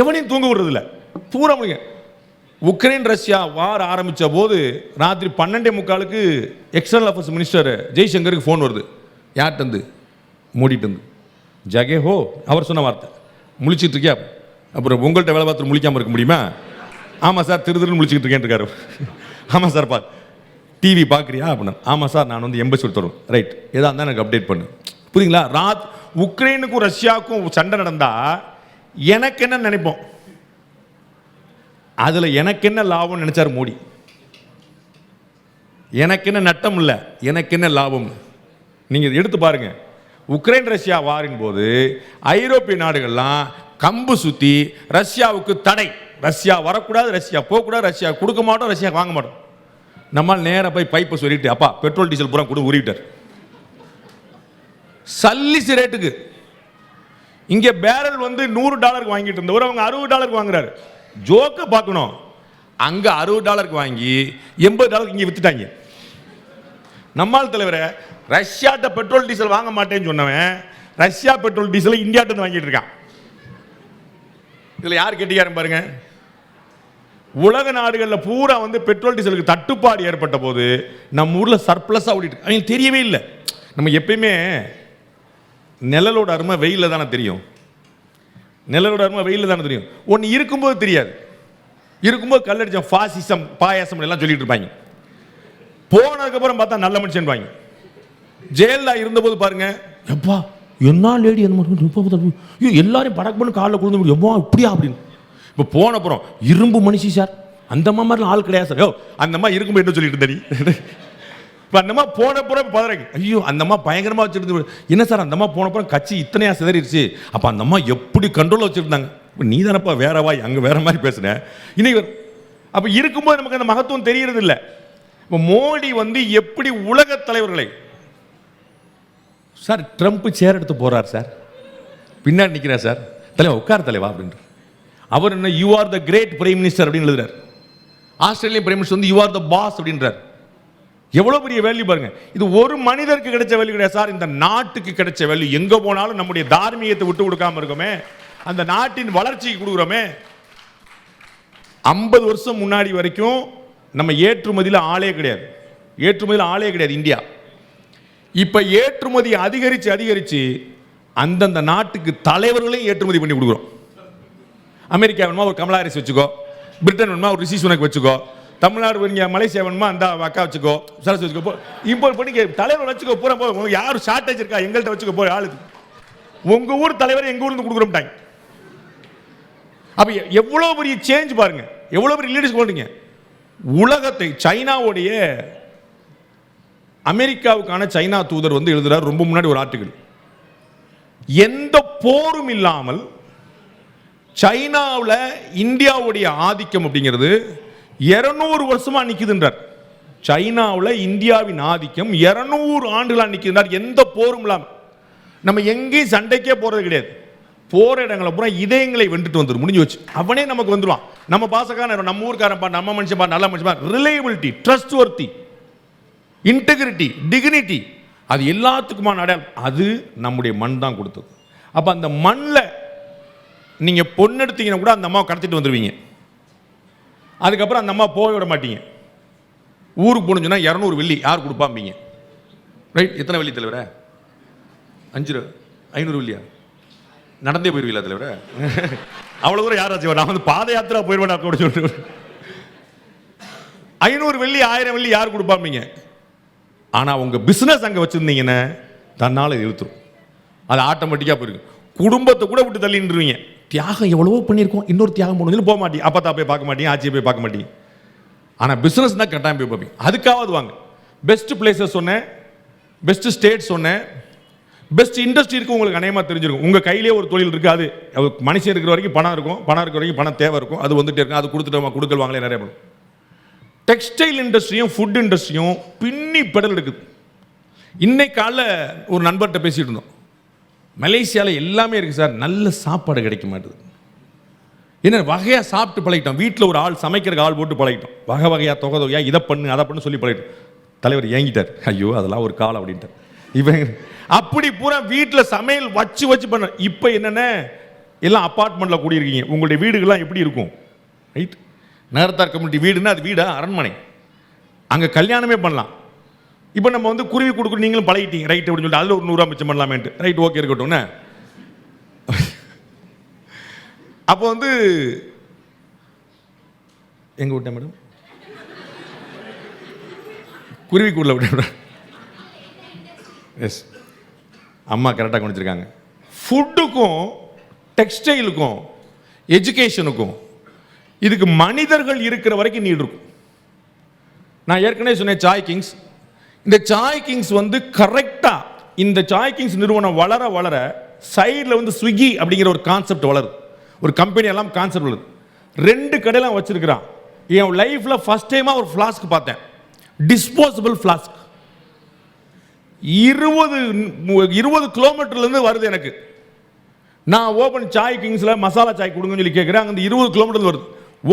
எவனையும் தூங்க விடுறதில்லை. பூரா முடியுங்க. உக்ரைன் ரஷ்யா வார் ஆரம்பித்த போது ராத்திரி 12:45 எக்ஸ்டர்னல் அஃபேர்ஸ் மினிஸ்டர் ஜெய்சங்கருக்கு ஃபோன் வருது. யார்கிட்டருந்து? மோடிட்டு. ஜகே ஹோ, அவர் சொன்ன வார்த்தை. முழிச்சிட்டு இருக்கியா? அப்புறம் உங்கள்கிட்ட வேலை பார்த்து முழிக்காமல் இருக்க முடியுமா? ஆமாம் சார், திருன்னு முழிச்சிக்கிட்டு இருக்கேன் இருக்காரு. ஆமாம் சார், டிவி பார்க்குறியா அப்படின்னா, ஆமாம் சார் நான் வந்து எம்பசி தருவேன். ரைட், எதாக இருந்தால் எனக்கு அப்டேட் பண்ணு. புரியுங்களா? உக்ரைனுக்கும் ரஷ்யாவுக்கும் சண்டை நடந்தால் எனக்கு என்ன நினைப்போம், அதில் எனக்கு என்ன லாபம்னு நினைச்சார் மோடி. எனக்கு என்ன நட்டம் இல்லை, எனக்கு என்ன லாபம். நீங்கள் எடுத்து பாருங்க, உக்ரைன் ரஷ்யா வாரின் போது ஐரோப்பிய நாடுகள்லாம் கம்பு சுற்றி ரஷ்யாவுக்கு தடை, ரஷ்யா வரக்கூடாது, ரஷ்யா போகக்கூடாது, ரஷ்யா கொடுக்க மாட்டோம், ரஷ்யா வாங்க மாட்டோம். நம்மால் நேராக போய் பைப்பை சொல்லிட்டு, அப்பா பெட்ரோல் டீசல் பூரா கூட உருவிட்டார். சல்லிஸ் ரேட்டுக்கு. இங்கே பேரல் வந்து $100 வாங்கிட்டு இருந்தவர் அவங்க $60 வாங்குறாரு. ஜோக்க பார்க்கணும், அங்கே $60 வாங்கி $80 இங்கே வித்துட்டாங்க. நம்மால் தலைவரை ரஷ்யாட்ட பெட்ரோல் டீசல் வாங்க மாட்டேன்னு சொன்னவன் ரஷ்யா பெட்ரோல் டீசல் இந்தியாட்ட வாங்கிட்டு இருக்கான். இதில் யார் கெட்டிக்காரன் பாருங்க. உலக நாடுகளில் பூரா வந்து பெட்ரோல் டீசலுக்கு தட்டுப்பாடு ஏற்பட்ட போது நம்ம ஊரில் சர்ப்ளஸாக ஓடிட்டு அவங்களுக்கு தெரியவே இல்லை. நம்ம எப்பயுமே நிழலோட அருமை வெயிலில் தானே தெரியும். நிழலோட அருமை வெயிலில் தானே தெரியும். ஒன்று இருக்கும்போது தெரியாது. இருக்கும்போது கல்லடிச்சோம், ஃபாசிசம் பாயாசம் எல்லாம் சொல்லிட்டு இருப்பாங்க. போனதுக்கப்புறம் பார்த்தா நல்ல மனுஷன் வாங்க. ஜெயலலிதா இருந்தபோது பாருங்க, எப்பா என்ன லேடி எல்லாரும் படக்கு பண்ணு காலில் குழுந்து முடியும், எப்பா இப்படியா அப்படின்னு. இப்போ போன அப்புறம் இரும்பு மனுஷி சார், அந்த மாதிரிலாம் ஆள் கிடையாது சார். அந்த மாதிரி இருக்கும்போது என்ன சொல்லிட்டு இருந்தேன். இப்போ அந்த மாதிரி போனப்புறம் பதறங்க, ஐயோ அந்த மாதிரி பயங்கரமாக வச்சுருந்து. என்ன சார் அந்த மாதிரி போனப்புறம் கட்சி இத்தனையா சிதறிடுச்சு, அப்போ அந்த மாதிரி எப்படி கண்ட்ரோலில் வச்சுருந்தாங்க. இப்போ நீ தானப்பா வேற வாய், அங்கே வேற மாதிரி பேசுனேன் இன்னைக்கு. அப்போ இருக்கும்போது நமக்கு அந்த மகத்துவம் தெரியறது இல்லை. இப்போ மோடி வந்து எப்படி உலக தலைவர்களை சார், ட்ரம்ப் சேர் எடுத்து போறார் சார், பின்னாடி நிற்கிறார் சார், தலைவா உட்கார் தலைவா அப்படின்ற. அவர் என்ன, you are the great prime minister அப்படின்னு எழுதுறார். ஆஸ்திரேலியன் பிரைம் மினிஸ்டர் வந்து யூ ஆர் த பாஸ் அப்படின்றார். எவ்வளவு பெரிய வேல்யூ பாருங்க. இது ஒரு மனிதருக்கு கிடைச்ச வேல்யூ கிடையாது சார், இந்த நாட்டுக்கு கிடைச்ச வேல்யூ. எங்க போனாலும் நம்முடைய தார்மீகத்தை விட்டு கொடுக்காம இருக்கோமே, அந்த நாட்டின் வளர்ச்சிக்கு கொடுக்குறோமே. 50 வருஷம் முன்னாடி வரைக்கும் நம்ம ஏற்றுமதியில் ஆளே கிடையாது, ஏற்றுமதியில் ஆளே கிடையாது இந்தியா. இப்ப ஏற்றுமதி அதிகரிச்சு அதிகரிச்சு அந்தந்த நாட்டுக்கு தலைவர்களையும் ஏற்றுமதி பண்ணி கொடுக்குறோம். அமெரிக்கா வேணுமா ஒரு கமலா ஹாரிஸ் வச்சுக்கோ, பிரிட்டன் வேணுமா ஒரு ரிஷி சுனக் வச்சுக்கோ, தமிழ்நாடு வேணுங்க மலேசியா வேணுமா அந்த அக்கா வச்சுக்கோ, சரஸ் வச்சுக்கோ, இம்போர்ட் பண்ணி தலைவர் வச்சுக்கோ. பூரா போ, யாரும் ஷார்டேஜ் இருக்கா எங்கள்கிட்ட வச்சுக்கோ போய் ஆளுக்கு. உங்க ஊர் தலைவர் எங்க ஊர்ல கொடுக்குறோம். அப்ப எவ்வளவு பெரிய சேஞ்ச் பாருங்க, எவ்வளவு பெரிய லீடர்ஸ் போறீங்க. உலகத்தை சைனாவுடைய அமெரிக்காவுக்கான சைனா தூதர் வந்து எழுதுறார் ரொம்ப முன்னாடி ஒரு ஆர்டிகிள். எந்த போரும் இல்லாமல் சைனாவில் இந்தியாவுடைய ஆதிக்கம் அப்படிங்கிறது 200 வருஷமா நிக்குதுன்றார். சைனாவில் இந்தியாவின் ஆதிக்கம் 200 ஆண்டுகளா நிக்குதுன்றார், எந்த போரும் இல்லாமல். நம்ம எங்கேயும் சண்டைக்கே போறது கிடையாது, போற இடங்களை பூரா இதயங்களை வென்றுட்டு வந்துடும், முடிஞ்சு வச்சு அவனே நமக்கு வந்துடுவான். நம்ம பாசக்கான நம்ம ஊர்க்காரன்பா, நம்ம மனுஷன்பா, நல்ல மனுஷன்பா, reliability, trustworthy, integrity, dignity, அது எல்லாத்துக்குமான அடையாளம். அது நம்முடைய மண் தான் கொடுத்தது. அப்போ அந்த மண்ணில் நீங்கள் பொண்ணு எடுத்தீங்கன்னா கூட அந்த அம்மாவை கடத்திட்டு வந்துடுவீங்க. அதுக்கப்புறம் அந்த அம்மா போக விட மாட்டீங்க. ஊருக்கு போகணுன்னா 200 வெள்ளி யார் கொடுப்பாம்பீங்க. ரைட், எத்தனை வெள்ளி தலைவர? 500 வெள்ளியா? நடந்தே போயிருவீங்களா தலைவர? அவ்வளோ தூரம் யாராச்சும் நான் வந்து பாத யாத்திரா போயிடுவேன் கூட சொல்லிட்டு 500 வெள்ளி 1000 வெள்ளி யார் கொடுப்பாம்பீங்க. ஆனால் உங்கள் பிஸ்னஸ் அங்கே வச்சுருந்தீங்கன்னா தன்னால் இழுத்துரும், அது ஆட்டோமேட்டிக்காக போயிருக்கு. குடும்பத்தை கூட விட்டு தள்ளிட்டுருவீங்க. தியாகம் எவ்வளவோ பண்ணியிருக்கோம், இன்னொரு தியாகம் பண்ணணும் போக மாட்டேன், அப்பா போய் பார்க்க மாட்டேன், ஆச்சியை போய் பார்க்க மாட்டேன். ஆனால் பிஸ்னஸ் தான் கட்டாயம் போய் பார்ப்பீங்க. அதுக்காவது வாங்க. பெஸ்ட் பிளேசஸ் சொன்னேன், பெஸ்ட் ஸ்டேட் சொன்னேன், பெஸ்ட் இண்டஸ்ட்ரி இருக்குது. உங்களுக்கு அநேகமாக தெரிஞ்சிருக்கும். உங்கள் கையிலே ஒரு தொழில் இருக்குது, அது மனுஷன் இருக்கிற வரைக்கும் பணம் இருக்கும், பணம் இருக்கிற வரைக்கும் பணம் தேவை இருக்கும், அது வந்துட்டே இருக்கும். அது கொடுத்துட்டோமா கொடுக்கல் வாங்கலே நிறைய பண்ணும். டெக்ஸ்டைல் இண்டஸ்ட்ரியும் ஃபுட் இண்டஸ்ட்ரியும் பின்னி பெடல் எடுக்குது. இன்னைக்கு காலைல ஒரு நண்பர்கிட்ட பேசிகிட்டு இருந்தோம். மலேசியாவில் எல்லாமே இருக்குது சார், நல்ல சாப்பாடு கிடைக்க மாட்டுது. என்ன வகையாக சாப்பிட்டு பழகிட்டோம். வீட்டில் ஒரு ஆள் சமைக்கிறதுக்கு ஆள் போட்டு பழகிட்டோம். வகை வகையாக தொகையாக இதை பண்ணு அதை பண்ணு சொல்லி பழகிட்டோம். தலைவர் ஏங்கிட்டார், ஐயோ அதெல்லாம் ஒரு காலம் அப்படின்ட்டு. இவன் அப்படி பூரா வீட்டில் சமையல் வச்சு வச்சு பண்ண. இப்போ என்னென்ன எல்லாம் அப்பார்ட்மெண்ட்டில் கூடியிருக்கீங்க. உங்களுடைய வீடுகள்லாம் எப்படி இருக்கும்? ரைட், நகரத்தார் கம்யூனிட்டி வீடுன்னா அது வீடா அரண்மனை, அங்கே கல்யாணமே பண்ணலாம். இப்போ நம்ம வந்து குருவி கொடுக்கணும், நீங்களும் பழகிட்டீங்க ரைட் அப்படின்னு சொல்லிட்டு அதில் ஒரு 100 மிச்சம் பண்ணலாமேன்ட்டு. ரைட், ஓகே இருக்கட்டும்னு. அப்போ வந்து எங்க விட்டேன் மேடம், குருவி கூடல விட்டேன். எஸ், அம்மா கரெக்டாக கவனிச்சிருக்காங்க. ஃபுட்டுக்கும் டெக்ஸ்டைலுக்கும் எஜுகேஷனுக்கும் இதுக்கு மனிதர்கள் இருக்கிற வரைக்கும் நீடு இருக்கும். நான் ஏற்கனவே சொன்னேன் சாய் கிங்ஸ். இந்த சாய் கிங்ஸ் வந்து கரெக்டாக இந்த சாய் கிங்ஸ் நிறுவனம் வளர வளர சைடில் வந்து ஸ்விக்கி அப்படிங்கிற ஒரு கான்செப்ட் வளருது. ஒரு கம்பெனி எல்லாம் கான்செப்ட் வளருது. 2 கடையெல்லாம் வச்சிருக்கிறான். என் லைஃப்பில் ஃபர்ஸ்ட் டைமாக ஒரு ஃப்ளாஸ்க் பார்த்தேன், டிஸ்போசபிள் ஃப்ளாஸ்க். 20 கிலோமீட்டர்லேருந்து வருது எனக்கு. நான் ஓப்பன் சாய் கிங்ஸில் மசாலா சாய் கொடுங்கன்னு சொல்லி கேட்குறேன். அங்கே 20 கிலோமீட்டர் வருது.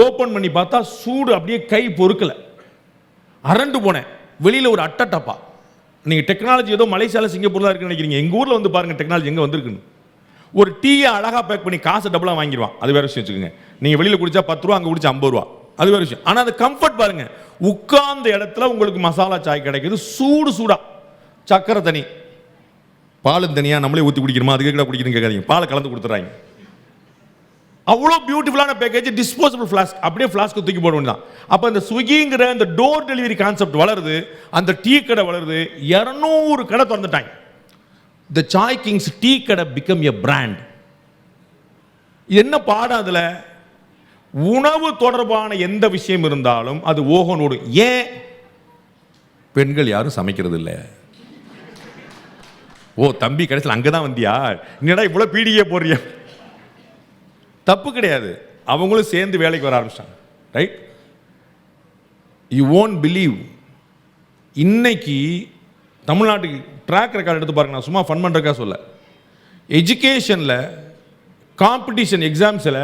ஓப்பன் பண்ணி பார்த்தா சூடு அப்படியே கை பொறுக்கலை, அரண்டு போனேன். வெளியில் ஒரு அட்டட்டப்பா. நீங்கள் டெக்னாலஜி ஏதோ மலேசியாவில் சிங்கப்பூர் தான் இருக்குன்னு நினைக்கிறீங்க. எங்கள் ஊரில் வந்து பாருங்கள் டெக்னாலஜி எங்கே வந்திருக்குன்னு. ஒரு டீயை அழகாக பேக் பண்ணி காசு டபுளாக வாங்கிடுவான், அது வேறு விஷயம் வச்சுக்கோங்க. நீங்கள் வெளியில் குடிச்சா 10 ரூபா, அங்கே குடிச்சா 50 ரூபா, அது வேறு விஷயம். ஆனால் அது கம்ஃபர்ட் பாருங்கள். உட்கார்ந்த இடத்துல உங்களுக்கு மசாலா சாய் கிடைக்குது, சூடு சூடா. சக்கரை தனி, பாலும் தனியாக நம்மளே ஊற்றி குடிக்கிறோமா, அதுக்கு கூட குடிக்கிறீங்க கேட்காதீங்க, பாலை கலந்து கொடுத்துட்றாங்க. அவ்வளோ பியூட்டிஃபுல்லான பேக்கேஜ், டிஸ்போசபிள் ஃப்ளாஸ்க். அப்படியே ஃப்ளாஸ்க்கு தூக்கி போட வேண்டியதான். அப்போ இந்த ஸ்விக்கிங்கிற இந்த டோர் டெலிவரி கான்செப்ட் வளருது, அந்த டீ கடை வளருது. 200 கடை திறந்துட்டாங்க. த சாய் கிங்ஸ் டீ கடை பிகம் எ பிராண்ட். என்ன பாடம் அதில்? உணவு தொடர்பான எந்த விஷயம் இருந்தாலும் அது ஓகனோடு. ஏன் பெண்கள் யாரும் சமைக்கிறது இல்லை? ஓ தம்பி, கடைசியில் அங்கே தான் வந்தியா, என்னடா இவ்வளோ பீடியே போடுறியா? தப்பு கிடையாது, அவங்களும் சேர்ந்து வேலைக்கு வர ஆரம்பிச்சாங்க. Right, you won't believe. இன்னைக்கு தமிழ்நாட்டுக்கு ட்ராக் ரெக்கார்ட் எடுத்து பாருங்க. நான் சும்மா ஃபன் பண்ணுறக்கா சொல்ல. எஜுகேஷனில் காம்படிஷன் எக்ஸாம்ஸில்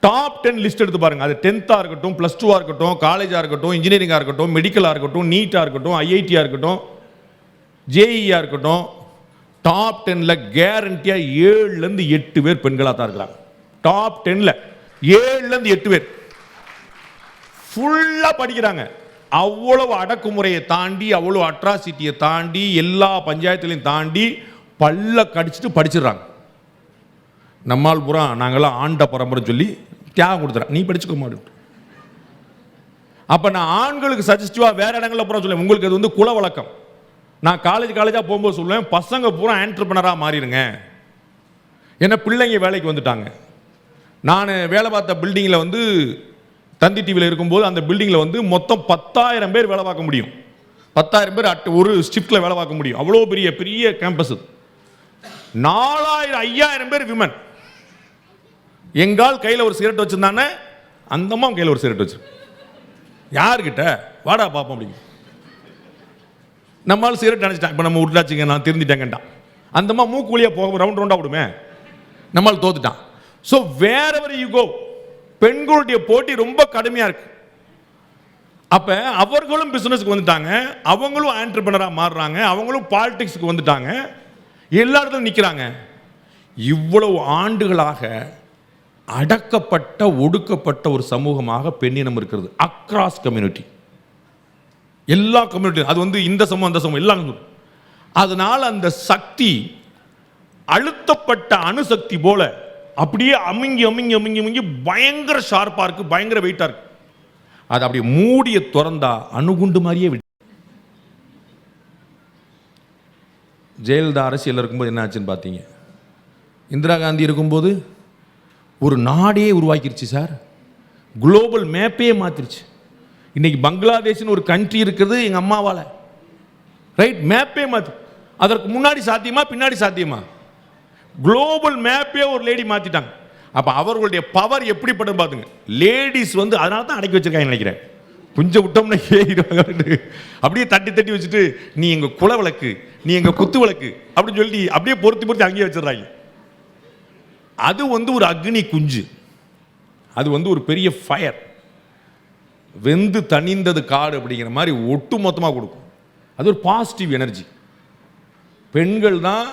டாப் 10 லிஸ்ட் எடுத்து பாருங்க. அது 10th இருக்கட்டும், +2 இருக்கட்டும், காலேஜாக இருக்கட்டும், இன்ஜினியரிங்காக இருக்கட்டும், மெடிக்கலாக இருக்கட்டும், நீட்டாக இருக்கட்டும், ஐஐடியாக இருக்கட்டும், ஜேஇஆ இருக்கட்டும், டாப் 10ல் கேரண்டியாக 7லேருந்து 8 பேர் பெண்களாக தான் இருக்கிறாங்க. டாப் 10ல் 7லேருந்து 8 பேர் ஃபுல்லாக படிக்கிறாங்க. அவ்வளவு அடக்குமுறையை தாண்டி, அவ்வளோ அட்ராசிட்டியை தாண்டி, எல்லா பஞ்சாயத்துலையும் தாண்டி பல்ல கடிச்சிட்டு படிச்சிடுறாங்க. நம்மால் பூரா நாங்கள்லாம் ஆண்ட பரம்பரை சொல்லி தியாகம் கொடுத்துறேன், நீ படிச்சுக்க மாட்டேன். அப்போ நான் ஆண்களுக்கு சஜஸ்டிவாக வேற இடங்களில் பூரா சொல்லுவேன், உங்களுக்கு அது வந்து குல வழக்கம். நான் காலேஜாக போகும்போது சொல்லுவேன், பசங்க பூரா ஆண்டர்பிரனராக மாறிடுங்க. ஏன்னா பிள்ளைங்க வேலைக்கு வந்துட்டாங்க. நான் வேலை பார்த்த பில்டிங்கில் வந்து தந்தி டிவியில் இருக்கும்போது அந்த பில்டிங்கில் வந்து மொத்தம் 10,000 பேர் வேலை பார்க்க முடியும். 10,000 பேர் ஒரு ஷிஃப்ட்டில் வேலை பார்க்க முடியும். அவ்வளோ பெரிய பெரிய கேம்பஸ். 4,000 5,000 பேர் விமன். எங்கால் கையில் ஒரு சிகரெட் வச்சுருந்தானே, அந்தம்மா கையில் ஒரு சிகரெட் வச்சு, யாருக்கிட்ட வாடா பார்ப்போம் அப்படிங்க. நம்மளால் சிகரெட் நினச்சிட்டான், இப்போ நம்ம விட்டாச்சுங்க, நான் திருந்திட்டேங்கட்டான். அந்தம்மா மூக்கு வழியாக போக ரவுண்ட் ரவுண்டாக விடுமே, நம்மளால் தோத்துட்டான். So where ever you go, பெண்களுடைய போட்டி ரொம்ப கடுமையாக இருக்கு. அப்போ அவர்களும் பிஸ்னஸ்க்கு வந்துட்டாங்க, அவங்களும் ஆண்டர்பிரனராக மாறுறாங்க, அவங்களும் பாலிடிக்ஸுக்கு வந்துட்டாங்க, எல்லா இடத்துலையும் நிற்கிறாங்க. இவ்வளவு ஆண்டுகளாக அடக்கப்பட்ட ஒடுக்கப்பட்ட ஒரு சமூகமாக பெண்ணினம் இருக்கிறது. அக்ராஸ் கம்யூனிட்டி, எல்லா கம்யூனிட்டி, அது வந்து இந்த சமூகம் அந்த சமூகம் எல்லாம். அதனால் அந்த சக்தி அழுத்தப்பட்ட அணுசக்தி போல அப்படியே அமுங்கி அமுங்கி அமுங்கி அமுங்கி பயங்கர ஷார்ப்பாக இருக்கு, பயங்கர வெயிட்டாக இருக்கு. அது அப்படியே மூடிய திறந்தா அணுகுண்டு மாதிரியே விட்டு. ஜெயலலிதா அரசியல் இருக்கும்போது என்ன ஆச்சுன்னு பார்த்தீங்க. இந்திரா காந்தி இருக்கும்போது ஒரு நாடே உருவாக்கிருச்சு சார். குளோபல் மேப்பே மாற்றிருச்சு. இன்றைக்கி பங்களாதேஷ்னு ஒரு கண்ட்ரி இருக்கிறது எங்கள் அம்மாவால். ரைட், மேப்பே மாற்றி. அதற்கு முன்னாடி சாத்தியமா பின்னாடி சாத்தியமா? குளோபல் மேப்பே ஒரு லேடி மாற்றிட்டாங்க. அப்போ அவர்களுடைய பவர் எப்படிப்பட்டது பார்த்துங்க. லேடிஸ் வந்து அதனால தான் அடக்கி வச்சிருக்காங்க நினைக்கிறேன். கொஞ்சம் விட்டோம்னா ஏறிடுவாங்க. அப்படியே தட்டி தட்டி வச்சுட்டு நீ எங்கள் குல விளக்கு, நீ எங்கள் குத்து விளக்கு அப்படின்னு சொல்லி அப்படியே பொருத்தி அங்கேயே வச்சிடறாங்க. அது வந்து ஒரு அக்னி குஞ்சு, அது வந்து ஒரு பெரிய ஃபயர். வெந்து தணிந்தது காடு அப்படிங்கிற மாதிரி ஒட்டு மொத்தமாக கொடுக்கும். அது ஒரு பாசிட்டிவ் எனர்ஜி. பெண்கள் தான்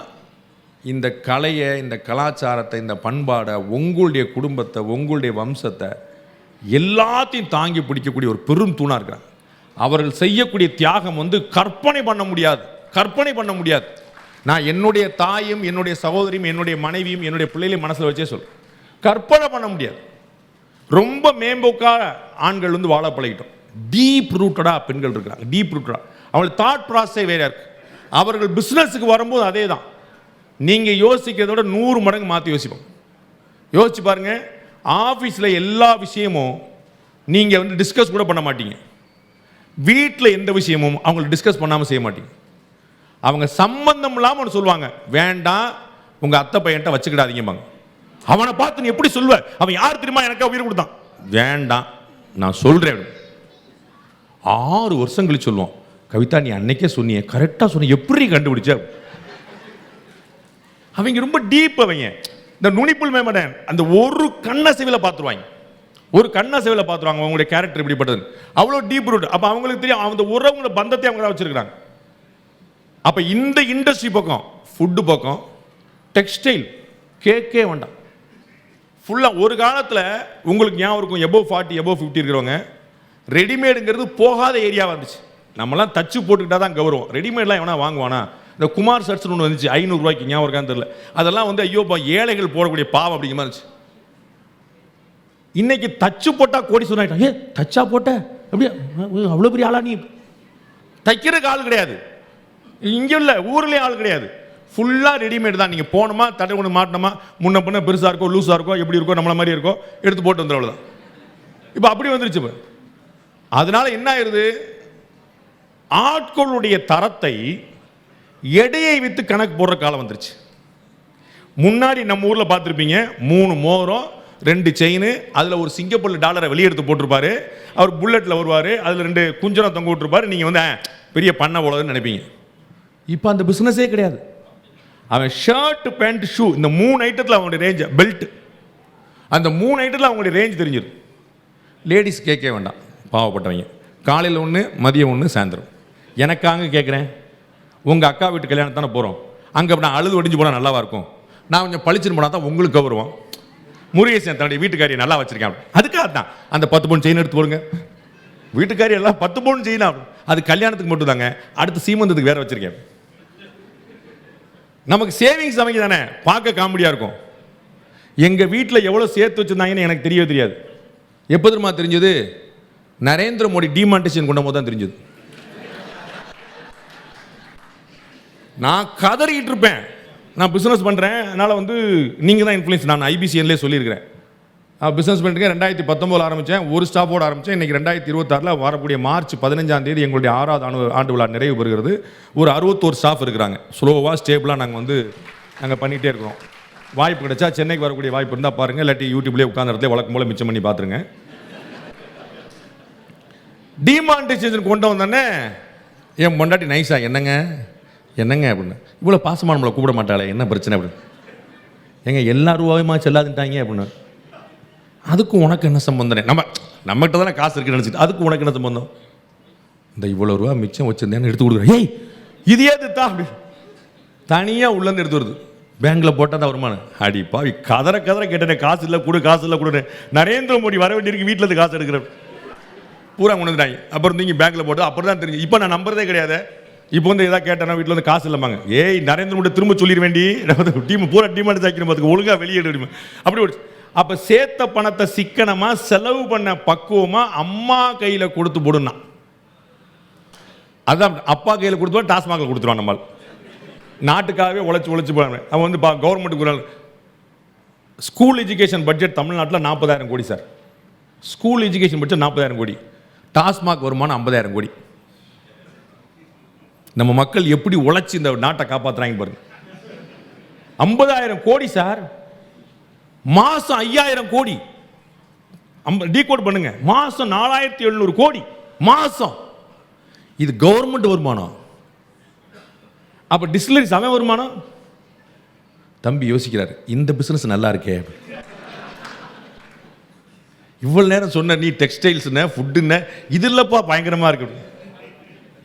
இந்த கலையை, இந்த கலாச்சாரத்தை, இந்த பண்பாடை, உங்களுடைய குடும்பத்தை, உங்களுடைய வம்சத்தை எல்லாத்தையும் தாங்கி பிடிக்கக்கூடிய ஒரு பெரும் தூணாக இருக்கிறாங்க. அவர்கள் செய்யக்கூடிய தியாகம் வந்து கற்பனை பண்ண முடியாது, கற்பனை பண்ண முடியாது. நான் என்னுடைய தாயும், என்னுடைய சகோதரியும், என்னுடைய மனைவியும், என்னுடைய பிள்ளைகளையும் மனசில் வச்சே சொல், கற்பனை பண்ண முடியாது. ரொம்ப மேம்போக்காக ஆண்கள் வந்து வாழ பழகிட்டோம். டீப் ரூட்டடாக பெண்கள் இருக்கிறாங்க. டீப் ரூட்டடாக அவங்களுக்கு தாட் ப்ராசஸே வேற இருக்கு. அவர்கள் பிஸ்னஸுக்கு வரும்போது அதே தான். நீங்கள் யோசிக்கிறதோட 100 மடங்கு மாற்றி யோசிப்போம். யோசிச்சு பாருங்க, ஆஃபீஸில் எல்லா விஷயமும் நீங்கள் வந்து டிஸ்கஸ் கூட பண்ண மாட்டீங்க. வீட்டில் எந்த விஷயமும் அவங்களை டிஸ்கஸ் பண்ணாமல் செய்ய மாட்டீங்க. அவங்க சம்பந்தம் இல்லாமல் ஒன்று சொல்லுவாங்க, வேண்டாம் உங்கள் அத்தை பையன்ட்ட வச்சுக்கிடாதீங்கம்பாங்க. அவனை பார்த்து நீ எப்படி சொல்லுவ, அவன் யார் தெரியுமா எனக்கா உயிர் கொடுத்தான், வேண்டாம் நான் சொல்கிறேன். 6 வருஷம் கழிச்சு சொல்லுவோம், கவிதா நீ அன்னைக்கே சொன்னியே, கரெக்டாக சொன்ன, எப்படி கண்டுபிடிச்ச. அவங்க ரொம்ப டீப். அவங்க இந்த நுனிப்புல் மேம்படன் அந்த ஒரு கண்ணசைவில் பார்த்துருவாங்க, ஒரு கண்ணசைவில் பார்த்துருவாங்க அவங்களுடைய கேரக்டர் எப்படிப்பட்டது. அவ்வளோ டீப் ரூட். அப்போ அவங்களுக்கு தெரியும் அந்த உறவுங்களோட பந்தத்தை அவங்க தான் வச்சிருக்கிறாங்க. அப்போ இந்த இண்டஸ்ட்ரி பக்கம், ஃபுட்டு பக்கம், டெக்ஸ்டைல் கேட்கே வேண்டாம். ஃபுல்லாக ஒரு காலத்தில் உங்களுக்கு ஞாபகம் இருக்கும், எபோவ் 40 எபோவ் 50 இருக்கிறவங்க ரெடிமேடுங்கிறது போகாத ஏரியாவாக இருந்துச்சு. நம்மலாம் தச்சு போட்டுக்கிட்டா தான் கௌரவம். ரெடிமேட்லாம் எவனா வாங்குவானா? இந்த குமார் ஷர்ட்ஸ்னு ஒன்று வந்துச்சு 500 ரூபாய்க்கு, ஞாபகம் இருக்கான்னு தெரியல. அதெல்லாம் வந்து ஐயோ ஏழைகள் போடக்கூடிய பாவம் அப்படிங்கிற மாதிரி இருந்துச்சு. இன்னைக்கு தச்சு போட்டால் கோடி சொன்னாயிட்டான். ஏ தச்சா போட்ட அப்படியே அவ்வளோ பெரிய ஆளா? நீ தைக்கிறதுக்கு ஆள் கிடையாது, இங்கே இல்லை ஊர்லேயே ஆள் கிடையாது, ஃபுல்லாக ரெடிமேட் தான். நீங்கள் போனோமா தடை ஒன்று மாட்டினோமா, முன்ன பின்ன பெருசாக இருக்கோ லூஸாக இருக்கோ எப்படி இருக்கோ நம்மள மாதிரி இருக்கோ எடுத்து போட்டு வந்துடும், அவ்வளோதான். இப்போ அப்படி வந்துருச்சு. இப்போ அதனால என்ன ஆயிருது, ஆட்களுடைய தரத்தை எடையை வித்து கணக்கு போடுற காலம் வந்துருச்சு. முன்னாடி நம்ம ஊரில் பார்த்துருப்பீங்க, 3 மோதிரம் 2 செயின், அதில் ஒரு சிங்கப்பூர் டாலரை வெளியெடுத்து போட்டிருப்பாரு. அவர் புல்லட்டில் வருவார், அதில் 2 குஞ்சரம் தொங்க விட்டுருப்பாரு. நீங்கள் வந்து பெரிய பண்ண போலதுன்னு நினைப்பீங்க. இப்போ அந்த பிஸ்னஸே கிடையாது. அவன் ஷர்ட் பேண்ட் ஷூ இந்த 3 ஐட்டத்தில் அவங்களுடைய ரேஞ்ச், பெல்ட், அந்த 3 ஐட்டத்தில் அவங்களுடைய ரேஞ்ச் தெரிஞ்சிடும். லேடிஸ் கேட்க வேண்டாம், பாவப்பட்டவங்க. காலையில் 1, மதியம் 1, சாயந்தரம். எனக்காக கேட்குறேன், உங்கள் அக்கா வீட்டு கல்யாணம் தானே போகிறோம், அங்கே நான் அழுது ஒடிஞ்சு போனால் நல்லாவா இருக்கும், நான் கொஞ்சம் பளிச்சுன்னு போனால் தான் உங்களுக்கு வருவோம். முருகேசன் தன்னுடைய வீட்டுக்காரியை நல்லா வச்சிருக்கேன், அதுக்காக தான் அந்த 10 பவுன் செயின் எடுத்து போடுங்க. வீட்டுக்காரி எல்லாம் 10 பவுன் செயினா, அது கல்யாணத்துக்கு மட்டும் தாங்க, அடுத்து சீமந்தத்துக்கு வேற வச்சிருக்கேன். நமக்கு சேவிங்ஸ் அமைக்க தானே, பார்க்க காமெடியாக இருக்கும். எங்கள் வீட்டில் எவ்வளோ சேர்த்து வச்சுருந்தாங்கன்னு எனக்கு தெரியவே தெரியாது. எப்போ தெரியுமா தெரிஞ்சது, நரேந்திர மோடி டிமானிட்டேஷன் கொண்ட போது தான் தெரிஞ்சது. நான் கதறிக்கிட்டு இருப்பேன், நான் பிஸ்னஸ் பண்ணுறேன், அதனால் வந்து நீங்கள் தான் இன்ஃப்ளூயன்ஸ். நான் ஐபிசிஎன்லேயே சொல்லியிருக்கிறேன், பிஸ்னஸ் பண்ணிருக்கேன். 2019 ஆரம்பித்தேன், ஒரு ஸ்டாஃபோடு ஆரம்பித்தேன். இன்றைக்கி 2026 வரக்கூடிய மார்ச் 15ஆம் தேதி எங்களுடைய 6வது ஆண்டு விழா நிறைவு பெறுகிறது. ஒரு 61 ஸ்டாஃப் இருக்கிறாங்க. ஸ்லோவாக ஸ்டேபிளாக நாங்கள் பண்ணிகிட்டே இருக்கிறோம். வாய்ப்பு கிடைச்சா சென்னைக்கு வரக்கூடிய வாய்ப்பு இருந்தால் பாருங்கள், இல்லாட்டி யூடியூப்லேயே உட்கார்ந்த இடத்துல வழக்கம் போல் மிச்சம் பண்ணி பார்த்துருங்க. டிமானிட்டைசேஷன் கொண்டு வந்தோடனே என் பொண்டாட்டி நைஸா என்னங்க அப்படின்னு, இவ்வளோ பாசமாக நம்மளை கூப்பிட மாட்டாளே, என்ன பிரச்சனை அப்படின்னு. எங்க எல்லா ரூபாயுமா செல்லாதுட்டாங்க அப்படின்னு. அதுக்கும் உனக்கு என்ன சம்பந்தம், நம்மகிட்ட தானே காசு இருக்குன்னு நினச்சிட்டு அதுக்கு உனக்கு என்ன சம்பந்தம், இந்த இவ்வளோ ரூபா மிச்சம் வச்சுருந்தேன்னு எடுத்து கொடுக்குறேன். ஏய் இது ஏதுத்தா அப்படி தனியாக உள்ளேருந்து எடுத்து வருது. பேங்க்கில் போட்டால் தான் வருமானம். அடி பாவி, கதற கேட்டேன், காசு இல்லை கொடு. நரேந்திர மோடி வர வேண்டியிருக்கு, வீட்டில் இருந்து காசு எடுக்கிறேன் பூரா கொண்டு வந்துட்டாங்க. அப்புறம் நீங்கள் பேங்க்கில் போட்டு அப்புறம் தான் தெரிஞ்சு. இப்போ நான் நம்புறதே கிடையாது. இப்போ வந்து எதாவது கேட்டேன்னா வீட்டில் வந்து காசு இல்லைம்பாங்க. ஏய் நரேந்திர மோடி திரும்ப சொல்லிட வேண்டி, பூரா டிமாண்ட் சாய்க்கணும், பார்த்துக்கு ஒழுங்காக வெளியேடு அப்படி ஒரு. அப்போ சேர்த்த பணத்தை சிக்கனமாக செலவு பண்ண பக்குவமாக அம்மா கையில் கொடுத்து போடுனா, அதான் அப்பா கையில் கொடுத்து டாஸ்மாகில் கொடுத்துருவான். நம்மால் நாட்டுக்காகவே உழைச்சி போடுவாங்க. அவன் வந்து கவர்மெண்ட்டுக்கு ஸ்கூல் எஜுகேஷன் பட்ஜெட் தமிழ்நாட்டில் 40,000 கோடி சார். ஸ்கூல் எஜுகேஷன் பட்ஜெட் 40,000 கோடி. டாஸ்மாக் வருமானம் 50,000 கோடி. நம்ம மக்கள் எப்படி உழைச்சி இந்த நாட்டை காப்பாற்றுறாங்க பாருங்க. 50,000 கோடி சார். மாசம் 5,000 கோடி. டீகோட் பண்ணுங்க. மாசம் 4,700 கோடி மாசம். இது கவர்மெண்ட் வருமானம். அப்ப டிஸ்டிலரிஸ் அவன் வருமானம். தம்பி யோசிக்கிறார், இந்த பிசினஸ் நல்லா இருக்கே. இவ்வளவு நேரம் சொன்ன நீ டெக்ஸ்டைல்ஸ்ன ஃபுட்டுன்னு இது இல்லப்பா பயங்கரமா இருக்கு.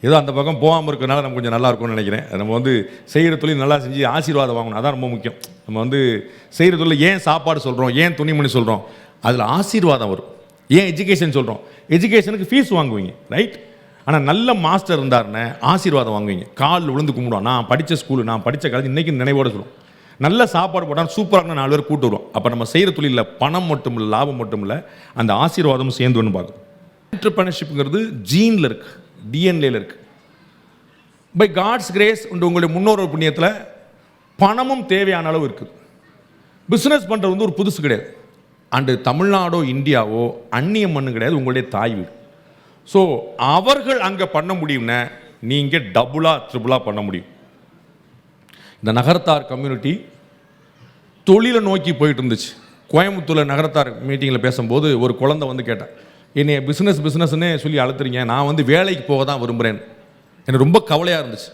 ஏதோ அந்த பக்கம் போகாமல் இருக்கிறனால நம்ம கொஞ்சம் நல்லா இருக்கும்னு நினைக்கிறேன். நம்ம வந்து செய்கிற தொழில் நல்லா செஞ்சு ஆசீர்வாதம் வாங்கணும், அதான் ரொம்ப முக்கியம். நம்ம வந்து செய்கிற தொழில் ஏன் சாப்பாடு சொல்கிறோம், ஏன் துணிமணி சொல்கிறோம், அதில் ஆசீர்வாதம் வரும். ஏன் எஜுகேஷன் சொல்கிறோம், எஜுகேஷனுக்கு ஃபீஸ் வாங்குவீங்க ரைட். ஆனால் நல்ல மாஸ்டர் இருந்தாருன்னு ஆசீர்வாதம் வாங்குவீங்க, கால் விழுந்து கும்பிடுவோம். நான் படித்த ஸ்கூலு, நான் படித்த காலேஜ் இன்றைக்கி நினைவோடு சொல்லுவோம். நல்ல சாப்பாடு போட்டால் சூப்பராக 4 பேர் கூட்டு வருவோம். அப்போ நம்ம செய்கிற தொழிலில் பணம் மட்டும் இல்லை, லாபம் மட்டும் இல்லை, அந்த ஆசீர்வாதம் சேர்ந்துன்னு பார்க்கும். என்டர்பிரனர்ஷிப்ங்கிறது ஜீனில் இருக்குது, டிஎன்ஏல இருக்குது. பை காட்ஸ் கிரேஸ் உங்களுடைய முன்னோர் புண்ணியத்தில் பணமும் தேவையான அளவு இருக்குது. பிஸ்னஸ் பண்ணுறது வந்து ஒரு புதுசு கிடையாது. அண்டு தமிழ்நாடோ இந்தியாவோ அந்நிய மண்ணு கிடையாது, உங்களுடைய தாய் வீடு. ஸோ அவர்கள் அங்கே பண்ண முடியும்னா நீங்கள் டபுளாக ட்ரிபிளாக பண்ண முடியும். இந்த நகரத்தார் கம்யூனிட்டி தொழிலை நோக்கி போயிட்டு இருந்துச்சு. கோயம்புத்தூரில் நகரத்தார் மீட்டிங்கில் பேசும்போது ஒரு குழந்தை வந்து கேட்டேன், என்னைய பிஸ்னஸ்னே சொல்லி அழுத்துறீங்க, நான் வந்து வேலைக்கு போக தான் விரும்புகிறேன். எனக்கு ரொம்ப கவலையாக இருந்துச்சு.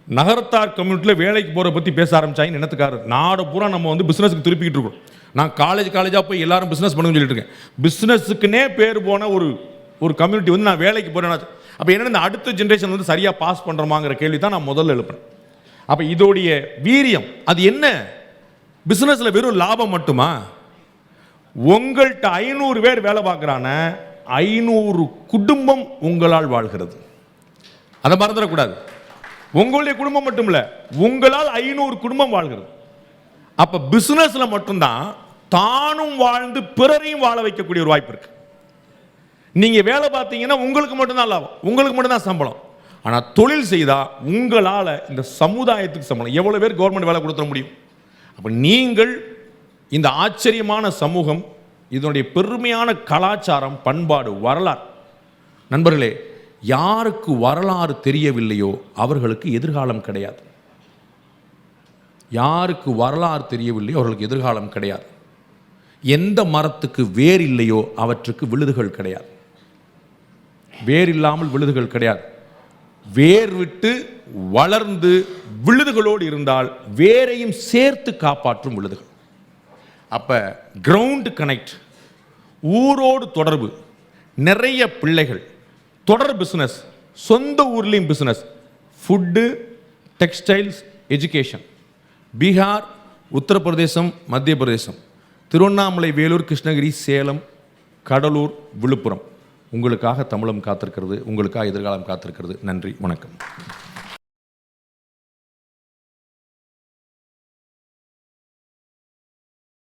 நகரத்தார் கம்யூனிட்டியில் வேலைக்கு போகிற பற்றி பேச ஆரம்பிச்சாங்க. என்னத்துக்காரு நாடு பூரா நம்ம வந்து பிஸ்னஸுக்கு திருப்பிக்கிட்டு இருக்கோம். நான் காலேஜாக போய் எல்லாரும் பிஸ்னஸ் பண்ணுன்னு சொல்லிட்டு இருக்கேன். பிஸ்னஸுக்குன்னே பேர் போன ஒரு கம்யூனிட்டி வந்து நான் வேலைக்கு போகிறேன். அப்போ என்ன இந்த அடுத்த ஜென்ரேஷன் வந்து சரியாக பாஸ் பண்ணுறோமாங்கிற கேள்வி தான் நான் முதல்ல எழுப்புறேன். அப்போ இதோடைய வீரியம் அது என்ன? பிஸ்னஸில் வெறும் லாபம் மட்டுமா? உங்கள்கிட்ட 500 பேர் வேலை பார்க்குறான 500 குடும்பம் உங்களால் வாழ்கிறது. அதை மறந்துடக்கூடாது. உங்களுடைய குடும்பம் மட்டும் இல்லை, உங்களால் 500 குடும்பம் வாழ்கிறது. அப்போ பிஸ்னஸில் மட்டும்தான் தானும் வாழ்ந்து பிறரையும் வாழ வைக்கக்கூடிய ஒரு வாய்ப்பு இருக்கு. நீங்கள் வேலை பார்த்தீங்கன்னா உங்களுக்கு மட்டும்தான் லாபம், உங்களுக்கு மட்டும்தான் சம்பளம். ஆனால் தொழில் செய்தால் உங்களால் இந்த சமுதாயத்துக்கு சம்பளம். எவ்வளோ பேர் கவர்மெண்ட் வேலை கொடுத்துட முடியும்? அப்போ நீங்கள் இந்த ஆச்சரியமான சமூகம், இதனுடைய பெருமையான கலாச்சாரம், பண்பாடு, வரலாறு. நண்பர்களே, யாருக்கு வரலாறு தெரியவில்லையோ அவர்களுக்கு எதிர்காலம் கிடையாது. யாருக்கு வரலாறு தெரியவில்லையோ அவர்களுக்கு எதிர்காலம் கிடையாது. எந்த மரத்துக்கு வேர் இல்லையோ அவற்றுக்கு விழுதுகள் கிடையாது. வேர் இல்லாமல் விழுதுகள் கிடையாது. வேர் விட்டு வளர்ந்து விழுதுகளோடு இருந்தால் வேரையும் சேர்த்து காப்பாற்றும் விழுதுகள். அப்போ கிரவுண்ட் கனெக்ட், ஊரோடு தொடர்பு, நிறைய பிள்ளைகள், தொடர் பிஸ்னஸ், சொந்த ஊர்லேயும் business, food, textiles, education. Bihar, Uttar Pradesh, மத்திய பிரதேசம், திருவண்ணாமலை, வேலூர், கிருஷ்ணகிரி, சேலம், கடலூர், விழுப்புரம். உங்களுக்காக தமிழம் காத்திருக்கிறது, உங்களுக்காக எதிர்காலம் காத்திருக்கிறது. நன்றி, வணக்கம்.